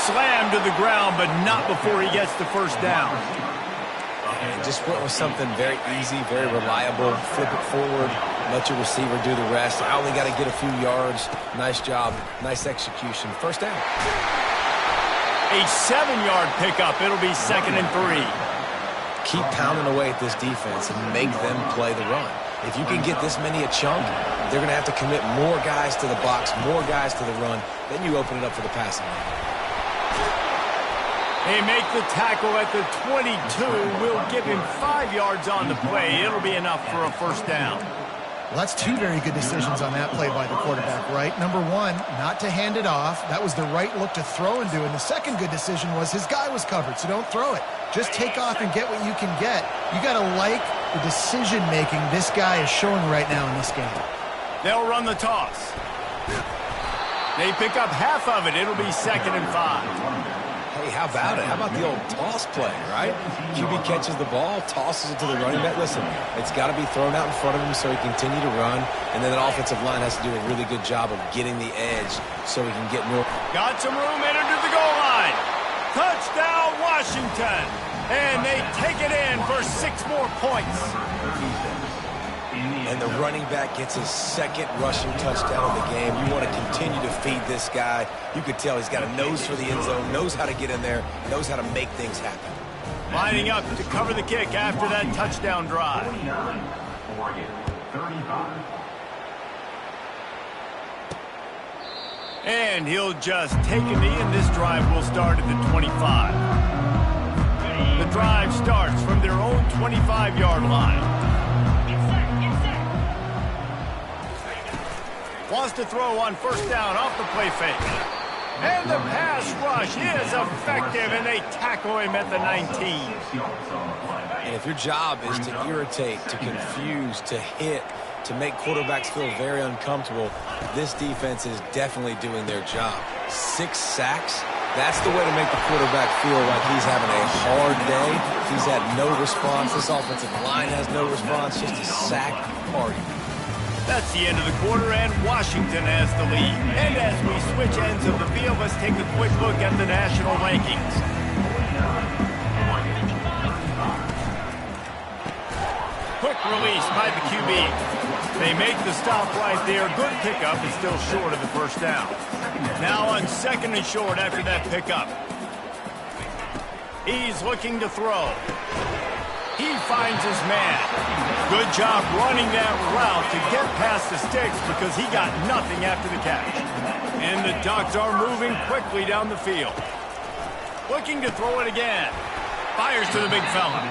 A: Slammed to the ground, but not before he gets the 1st down.
B: And just went with something very easy, very reliable. Flip it forward, let your receiver do the rest. I only got to get a few yards. Nice job, nice execution. 1st down.
A: A 7-yard pickup. It'll be 2nd and 3.
B: Keep pounding away at this defense and make them play the run. If you can get this many a chunk, they're going to have to commit more guys to the box, more guys to the run. Then you open it up for the passing game.
A: They make the tackle at the 22. We'll give him 5 yards on the play. It'll be enough for a 1st down.
C: Well, that's 2 very good decisions on that play by the quarterback, right? Number 1, not to hand it off. That was the right look to throw into. And the second good decision was his guy was covered, so don't throw it. Just take off and get what you can get. You got to like the decision-making this guy is showing right now in this game.
A: They'll run the toss. They pick up half of it. It'll be 2nd and 5.
B: Hey, how about it? How about the old toss play, right? QB catches the ball, tosses it to the running back. Listen, it's got to be thrown out in front of him so he can continue to run. And then the offensive line has to do a really good job of getting the edge so he can get more.
A: Got some room in under the goal line. Touchdown, Washington. And they take it in for 6 more points.
B: And the running back gets his 2nd rushing touchdown of the game. You want to continue to feed this guy. You could tell he's got a nose for the end zone, knows how to get in there, knows how to make things happen.
A: Lining up to cover the kick after that touchdown drive.
D: 35.
A: And he'll just take a knee, and this drive will start at the 25. The drive starts from their own 25-yard line. Wants to throw on first down off the play fake. And the pass rush is effective, and they tackle him at the 19.
B: And if your job is to irritate, to confuse, to hit, to make quarterbacks feel very uncomfortable, this defense is definitely doing their job. 6 sacks, that's the way to make the quarterback feel like he's having a hard day. He's had no response. This offensive line has no response, just a sack party.
A: That's the end of the quarter, and Washington has the lead. And as we switch ends of the field, let's take a quick look at the national rankings. Quick release by the QB. They make the stop right there. Good pickup, is still short of the first down. Now on second and short after that pickup. He's looking to throw. He finds his man. Good job running that route to get past the sticks because he got nothing after the catch. And the Ducks are moving quickly down the field. Looking to throw it again. Fires to the big fella.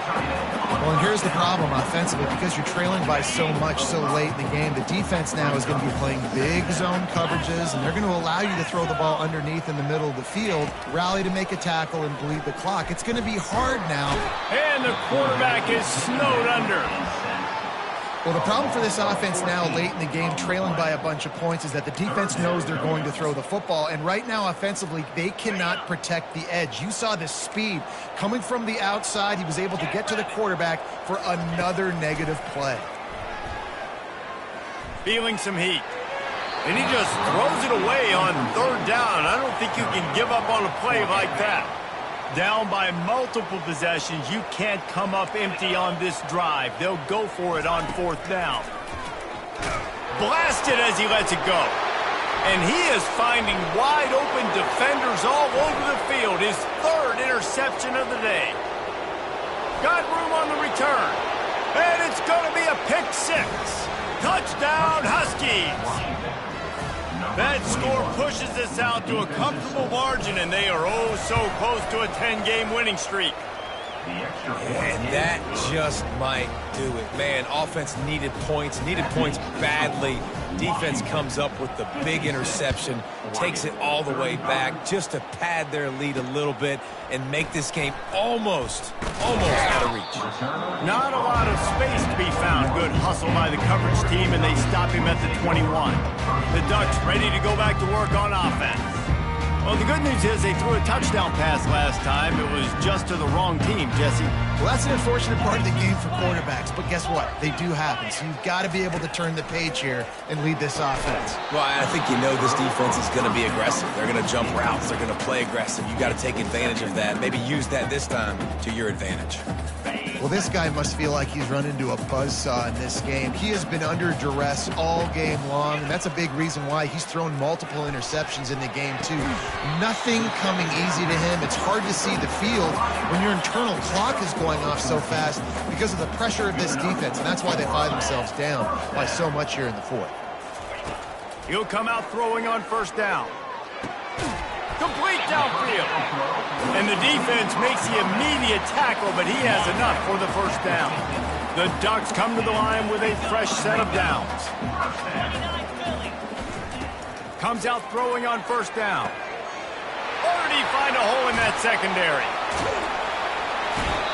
C: Well, and here's the problem offensively. Because you're trailing by so much so late in the game, the defense now is going to be playing big zone coverages, and they're going to allow you to throw the ball underneath in the middle of the field, rally to make a tackle, and bleed the clock. It's going to be hard now.
A: And the quarterback is snowed under.
C: Well, the problem for this offense now late in the game, trailing by a bunch of points, is that the defense knows they're going to throw the football. And right now, offensively, they cannot protect the edge. You saw the speed coming from the outside. He was able to get to the quarterback for another negative play.
A: Feeling some heat. And he just throws it away on third down. I don't think you can give up on a play like that. Down by multiple possessions, you can't come up empty on this drive. They'll go for it on fourth down. Blasted as he lets it go. And he is finding wide open defenders all over the field. His third interception of the day. Got room on the return. And it's going to be a pick six. Touchdown, Huskies. That score pushes us out to a comfortable margin, and they are oh so close to a 10-game winning streak.
B: And that just might do it. Man, offense needed points badly. Defense comes up with the big interception, takes it all the way back just to pad their lead a little bit and make this game almost out of reach.
A: Not a lot of space to be found. Good hustle by the coverage team, and they stop him at the 21. The Ducks ready to go back to work on offense. Well, the good news is they threw a touchdown pass last time. It was just to the wrong team, Jesse.
C: Well, that's an unfortunate part of the game for quarterbacks, but guess what? They do happen, so you've got to be able to turn the page here and lead this offense.
B: Well, I think you know this defense is going to be aggressive. They're going to jump routes. They're going to play aggressive. You got to take advantage of that. Maybe use that this time to your advantage.
C: Well, this guy must feel like he's run into a buzzsaw in this game. He has been under duress all game long, and that's a big reason why he's thrown multiple interceptions in the game, too. Nothing coming easy to him. It's hard to see the field when your internal clock is going off so fast because of the pressure of this defense, and that's why they find themselves down by so much here in the fourth.
A: He'll come out throwing on first down. Complete downfield. And the defense makes the immediate tackle, but he has enough for the first down. The Ducks come to the line with a fresh set of downs. Comes out throwing on first down. Or did he find a hole in that secondary?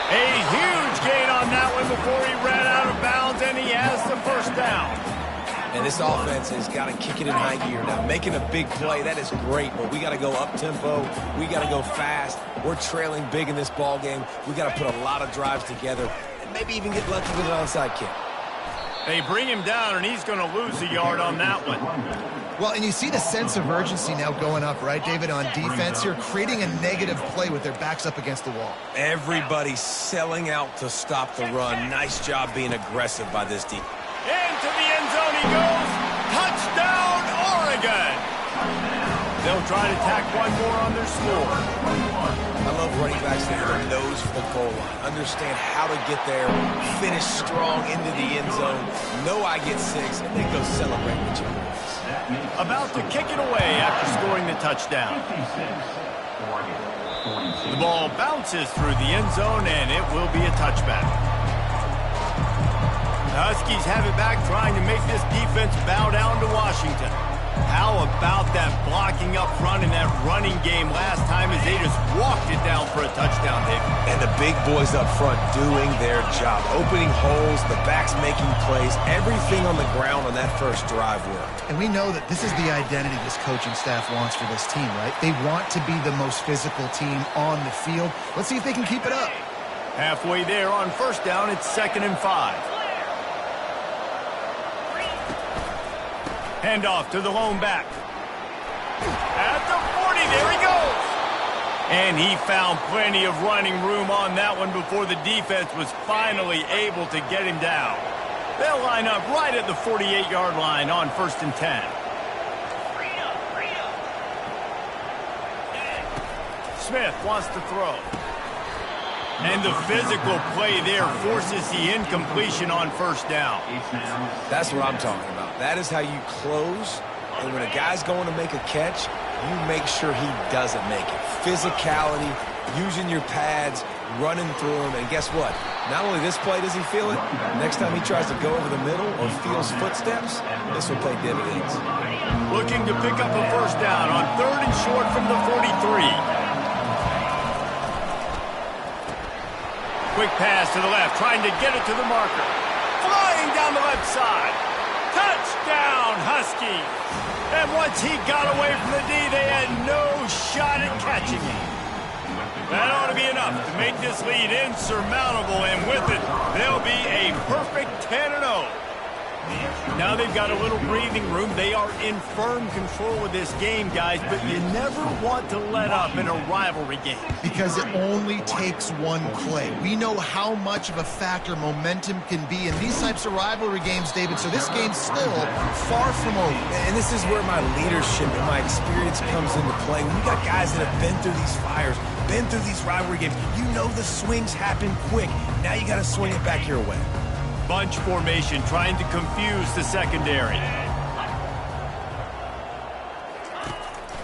A: A huge gain on that one before he ran out of bounds, and he has the first down.
B: And this offense has got to kick it in high gear. Now, making a big play, that is great, but we got to go up-tempo. We got to go fast. We're trailing big in this ball game. We got to put a lot of drives together and maybe even get lucky with an onside kick.
A: They bring him down, and he's going to lose a yard on that one.
C: Well, and you see the sense of urgency now going up, right, David, on defense here, creating a negative play with their backs up against the wall.
B: Everybody's selling out to stop the run. Nice job being aggressive by this defense.
A: Into the end zone he goes. Touchdown, Oregon. They'll try to tack one more on their score.
B: I love running backs that have a nose for the goal line. Understand how to get there, finish strong into the end zone, know I get 6, and then go celebrate with your boys.
A: About to kick it away after scoring the touchdown. The ball bounces through the end zone, and it will be a touchback. The Huskies have it back, trying to make this defense bow down to Washington. How about that blocking up front in that running game last time as they just walked it down for a touchdown, Dave?
B: And the big boys up front doing their job. Opening holes, the backs making plays, everything on the ground on that first drive worked.
C: And we know that this is the identity this coaching staff wants for this team, right? They want to be the most physical team on the field. Let's see if they can keep it up.
A: Halfway there on first down, it's 2nd and 5. Handoff to the lone back. At the 40, there he goes. And he found plenty of running room on that one before the defense was finally able to get him down. They'll line up right at the 48-yard line on 1st and 10. Smith wants to throw. And the physical play there forces the incompletion on first down.
B: That's what I'm talking about. That is how you close. And when a guy's going to make a catch, you make sure he doesn't make it. Physicality, using your pads, running through them. And guess what? Not only this play does he feel it, next time he tries to go over the middle or feels footsteps, this will pay dividends.
A: Looking to pick up a first down on 3rd and short from the 43. Quick pass to the left, trying to get it to the marker. Flying down the left side. Touchdown, Huskies. And once he got away from the D, they had no shot at catching him. That ought to be enough to make this lead insurmountable, and with it, they'll be a perfect 10-0. Now they've got a little breathing room. They are in firm control of this game, guys, but you never want to let up in a rivalry game.
C: Because it only takes one play. We know how much of a factor momentum can be in these types of rivalry games, David, so this game's still far from over.
B: And this is where my leadership and my experience comes into play. When you got guys that have been through these fires, been through these rivalry games, you know the swings happen quick. Now you got to swing it back your way.
A: Bunch formation trying to confuse the secondary.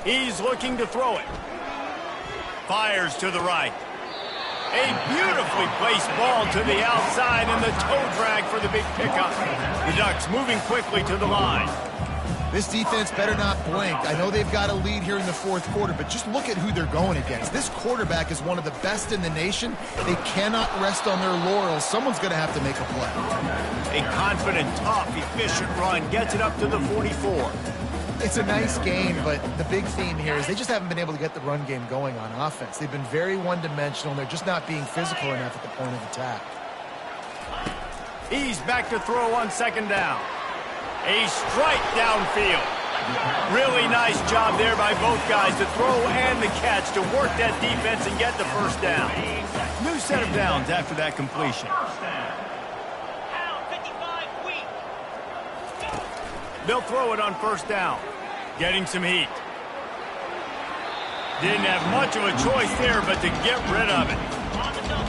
A: He's looking to throw it. Fires to the right. A beautifully placed ball to the outside and the toe drag for the big pickup. The Ducks moving quickly to the line.
C: This defense better not blink. I know they've got a lead here in the 4th quarter, but just look at who they're going against. This quarterback is one of the best in the nation. They cannot rest on their laurels. Someone's going to have to make a play.
A: A confident, tough, efficient run gets it up to the 44.
C: It's a nice game, but the big theme here is they just haven't been able to get the run game going on offense. They've been very one-dimensional, and they're just not being physical enough at the point of attack.
A: He's back to throw on 2nd down. A strike downfield. Really nice job there by both guys to throw and the catch to work that defense and get the first down. New set of downs after that completion. They'll throw it on 1st down. Getting some heat. Didn't have much of a choice there but to get rid of it.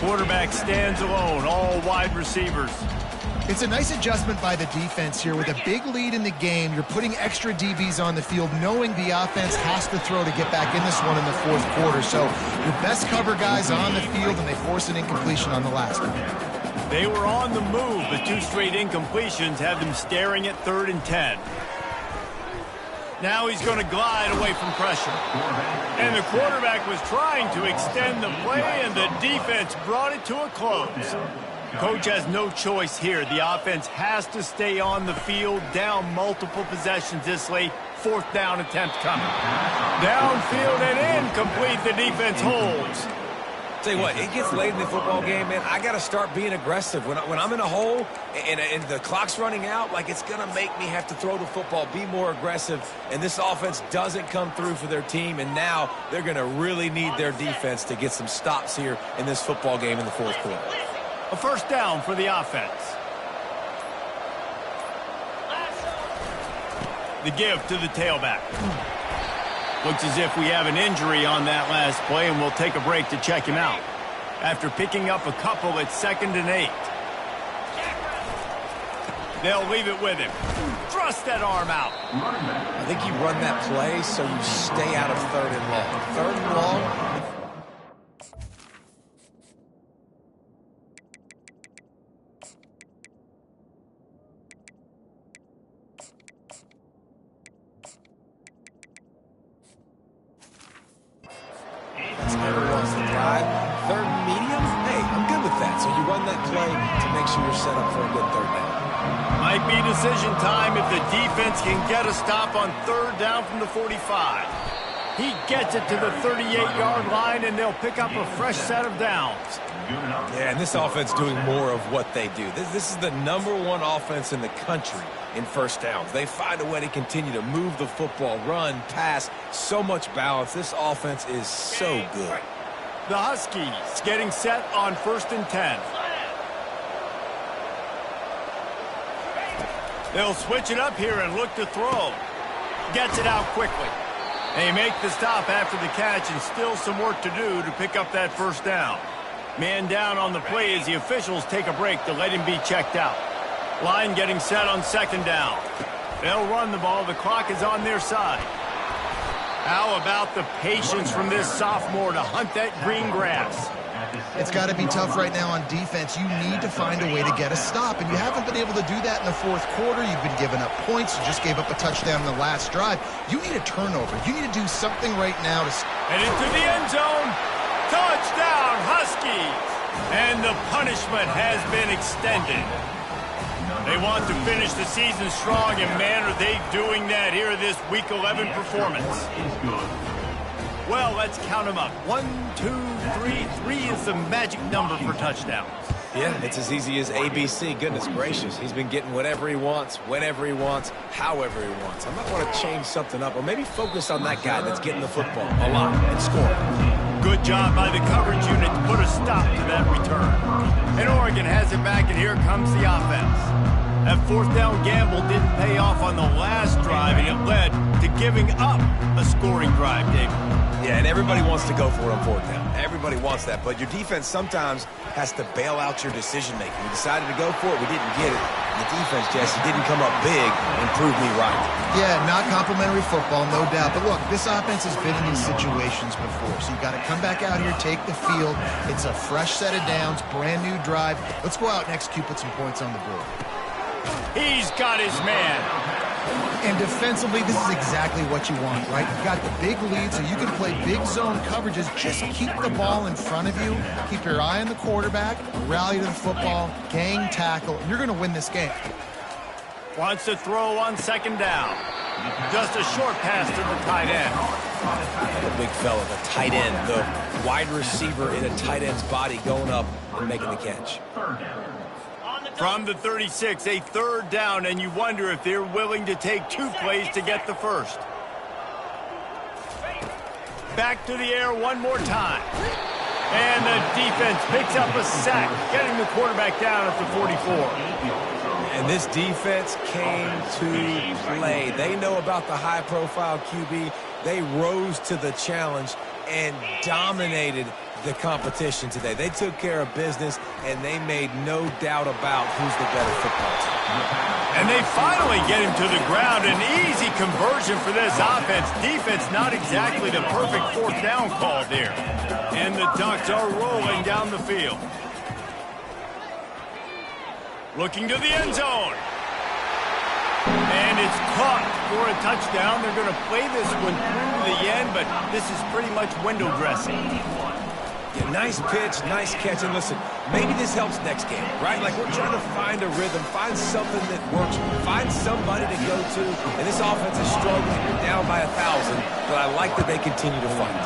A: Quarterback stands alone, all wide receivers.
C: It's a nice adjustment by the defense here. With a big lead in the game, you're putting extra DBs on the field, knowing the offense has to throw to get back in this one in the 4th quarter. So your best cover guys on the field, and they force an incompletion on the last one.
A: They were on the move, but 2 straight incompletions have them staring at 3rd and 10. Now he's going to glide away from pressure. And the quarterback was trying to extend the play, and the defense brought it to a close. Coach has no choice here. The offense has to stay on the field, down multiple possessions this late. 4th down attempt coming. Downfield and incomplete. The defense holds.
B: Tell you what, it gets late in the football game, man. I got to start being aggressive. When I'm in a hole and the clock's running out, like, it's going to make me have to throw the football, be more aggressive. And this offense doesn't come through for their team, and now they're going to really need their defense to get some stops here in this football game in the 4th quarter.
A: A first down for the offense. The give to the tailback. Looks as if we have an injury on that last play, and we'll take a break to check him out. After picking up a couple, it's 2nd and 8. They'll leave it with him. Thrust that arm out.
B: I think you run that play so you stay out of 3rd and long. 3rd and long. That's never wants to drive. 3rd and medium? Hey, I'm good with that. So you run that play to make sure you're set up for a good 3rd down.
A: Might be decision time if the defense can get a stop on 3rd down from the 45. He gets it to the 38-yard line, and they'll pick up a fresh set of downs.
B: Yeah, and this offense doing more of what they do. This is the #1 offense in the country in 1st downs. They find a way to continue to move the football, run, pass, so much balance. This offense is so good.
A: The Huskies getting set on 1st and 10. They'll switch it up here and look to throw. Gets it out quickly. They make the stop after the catch, and still some work to do to pick up that 1st down. Man down on the play as the officials take a break to let him be checked out. Line getting set on 2nd down. They'll run the ball. The clock is on their side. How about the patience from this sophomore to hunt that green grass?
C: It's got to be tough right now on defense. You need to find a way to get a stop, and you haven't been able to do that in the 4th quarter. You've been giving up points. You just gave up a touchdown in the last drive. You need a turnover. You need to do something right now to...
A: And into the end zone. Touchdown, Huskies! And the punishment has been extended. They want to finish the season strong, and man, are they doing that here in this Week 11 performance. Well, let's count them up. 1, 2, 3. 3 is the magic number for touchdowns.
B: Yeah, it's as easy as ABC. Goodness gracious. He's been getting whatever he wants, whenever he wants, however he wants. I might want to change something up, or maybe focus on that guy that's getting the football a lot and scoring.
A: Good job by the coverage unit to put a stop to that return. And Oregon has it back, and here comes the offense. That 4th down gamble didn't pay off on the last drive, and it led to giving up a scoring drive, David.
B: Yeah, and everybody wants to go for it on 4th down. Everybody wants that, but your defense sometimes has to bail out your decision-making. We decided to go for it. We didn't get it. And the defense, Jesse, didn't come up big and prove me right.
C: Yeah, not complimentary football, no doubt. But look, this offense has been in these situations before, so you got to come back out here, take the field. It's a fresh set of downs, brand new drive. Let's go out and execute, put some points on the board.
A: He's got his man.
C: And defensively, this is exactly what you want, right? You've got the big lead, so you can play big zone coverages. Just keep the ball in front of you. Keep your eye on the quarterback. Rally to the football. Gang tackle. And you're going to win this game.
A: Wants to throw on 2nd down. Just a short pass to the tight end.
B: The big fella, the tight end, the wide receiver in a tight end's body going up and making the catch.
A: From the 36, a 3rd down, and you wonder if they're willing to take 2 plays to get the 1st. Back to the air one more time. And the defense picks up a sack, getting the quarterback down at the 44.
B: And this defense came to play. They know about the high-profile QB. They rose to the challenge and dominated the competition today. They took care of business, and they made no doubt about who's the better football team.
A: And they finally get him to the ground. An easy conversion for this offense. Defense not exactly the perfect 4th down call there. And the Ducks are rolling down the field. Looking to the end zone. And it's caught for a touchdown. They're going to play this one through the end, but this is pretty much window dressing.
B: Yeah, nice pitch, nice catch. And listen, maybe this helps next game, right? Like, we're trying to find a rhythm, find something that works, find somebody to go to. And this offense is struggling. You're down by 1,000, but I like that they continue to fight.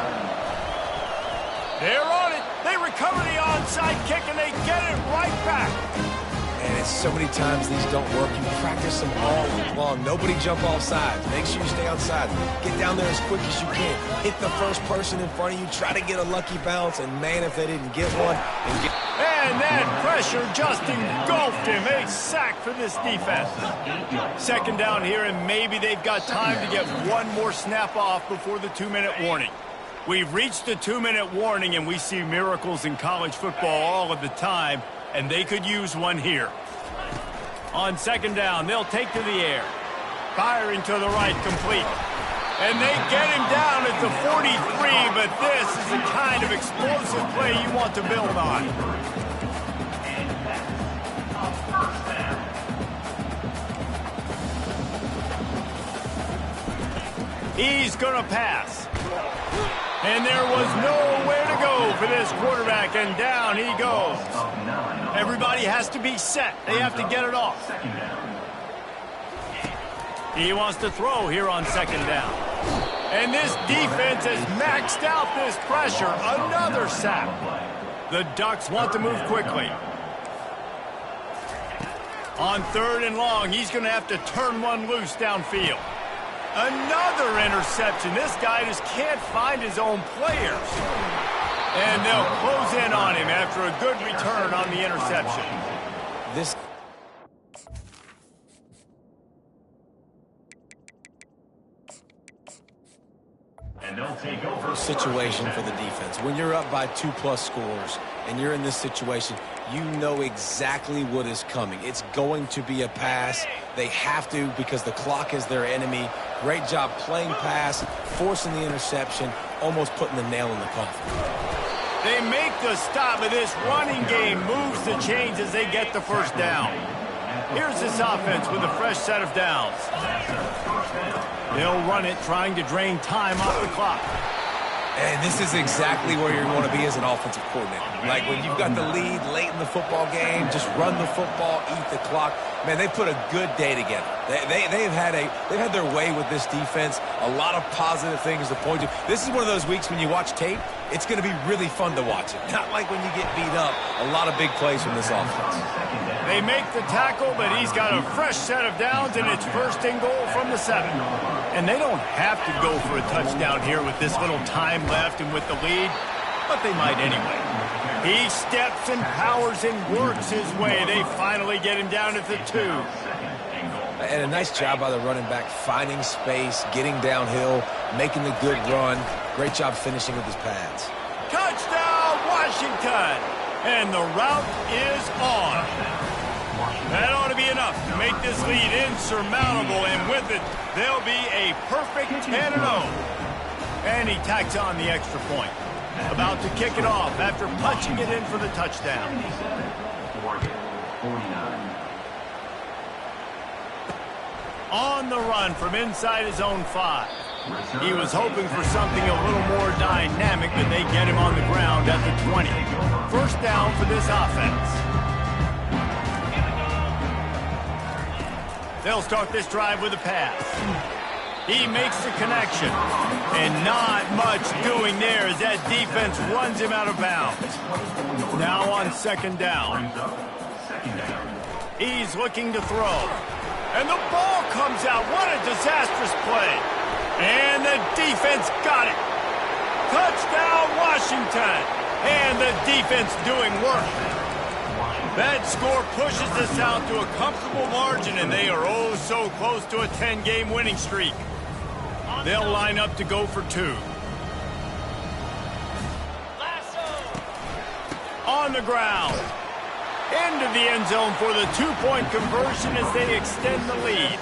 A: They're on it. They recover the onside kick, and they get it right back.
B: And Man, so many times these don't work. You practice them all week long. Nobody jump off sides. Make sure you stay on side. Get down there as quick as you can. Hit the first person in front of you. Try to get a lucky bounce. And, man, if they didn't get one.
A: And that pressure just engulfed him. A sack for this defense. Second down here, and maybe they've got time to get one more snap off before the 2-minute warning. We've reached the 2-minute warning, and we see miracles in college football all of the time, and they could use one here. On second down, they'll take to the air. Firing to the right, complete. And they get him down at the 43, but this is the kind of explosive play you want to build on. He's going to pass. And there was nowhere to go for this quarterback, and down he goes. Everybody has to be set. They have to get it off. He wants to throw here on second down. And this defense has maxed out this pressure. Another sack. The Ducks want to move quickly. On third and long, he's going to have to turn one loose downfield. Another interception. This guy just can't find his own players. And they'll close in on him after a good return on the interception.
B: This situation for the defense. When you're up by 2+ scores and you're in this situation, you know exactly what is coming. It's going to be a pass. They have to because the clock is their enemy. Great job playing pass, forcing the interception, almost putting the nail in the coffin.
A: They make the stop, but this running game moves the chains as they get the first down. Here's this offense with a fresh set of downs. They'll run it, trying to drain time off the clock.
B: And this is exactly where you're going to be as an offensive coordinator. Like when you've got the lead late in the football game, just run the football, eat the clock. Man, they put a good day together. They've had their way with this defense. A lot of positive things to point to. This is one of those weeks when you watch tape, it's going to be really fun to watch it. Not like when you get beat up. A lot of big plays from this offense.
A: They make the tackle, but he's got a fresh set of downs, and it's first and goal from the 7. And they don't have to go for a touchdown here with this little time left and with the lead, but they might anyway. He steps and powers and works his way. They finally get him down at the 2.
B: And a nice job by the running back, finding space, getting downhill, making the good run. Great job finishing with his pads.
A: Touchdown, Washington! And the route is on. That ought to be enough to make this lead insurmountable, and with it, they'll be a perfect 10-0. And he tacks on the extra point. About to kick it off after punching it in for the touchdown. On the run from inside his own 5. He was hoping for something a little more dynamic, but they get him on the ground at the 20. First down for this offense. They'll start this drive with a pass. He makes the connection. And not much doing there as that defense runs him out of bounds. Now on second down. He's looking to throw. And the ball comes out. What a disastrous play. And the defense got it. Touchdown, Washington. And the defense doing work. That score pushes us out to a comfortable margin, and they are oh so close to a 10-game winning streak. They'll line up to go for 2. On the ground. Into the end zone for the 2-point conversion as they extend the lead.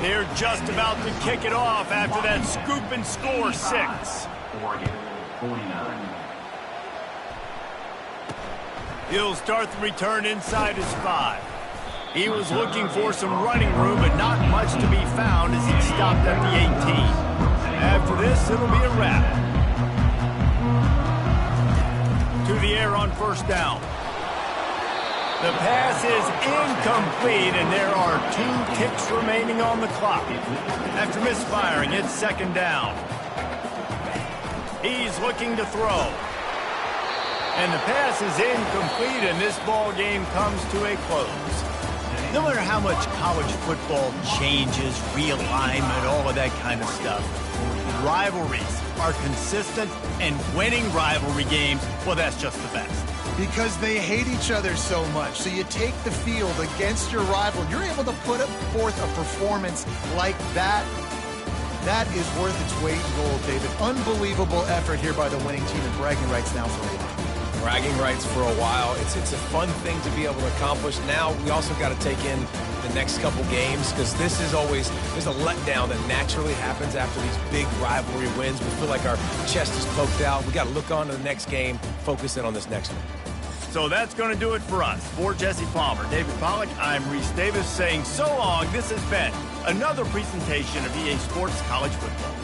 A: They're just about to kick it off after that scoop and score 6. He'll start the return inside his 5. He was looking for some running room, but not much to be found as he stopped at the 18. After this, it'll be a wrap. To the air on first down. The pass is incomplete, and there are 2 ticks remaining on the clock. After misfiring, it's second down. He's looking to throw. And the pass is incomplete, and this ball game comes to a close. No matter how much college football changes, realignment, all of that kind of stuff, rivalries are consistent, and winning rivalry games, well, that's just the best.
C: Because they hate each other so much. So you take the field against your rival. You're able to put forth a performance like that. That is worth its weight in gold, David. Unbelievable effort here by the winning team, and bragging rights now for a while.
B: Bragging rights for a while. It's a fun thing to be able to accomplish. Now we also got to take in the next couple games, because this is always, there's a letdown that naturally happens after these big rivalry wins. We feel like our chest is poked out. We got to look on to the next game, focus in on this next one.
A: So that's going to do it for us. For Jesse Palmer, David Pollack, I'm Reese Davis saying so long. This has been another presentation of EA Sports College Football.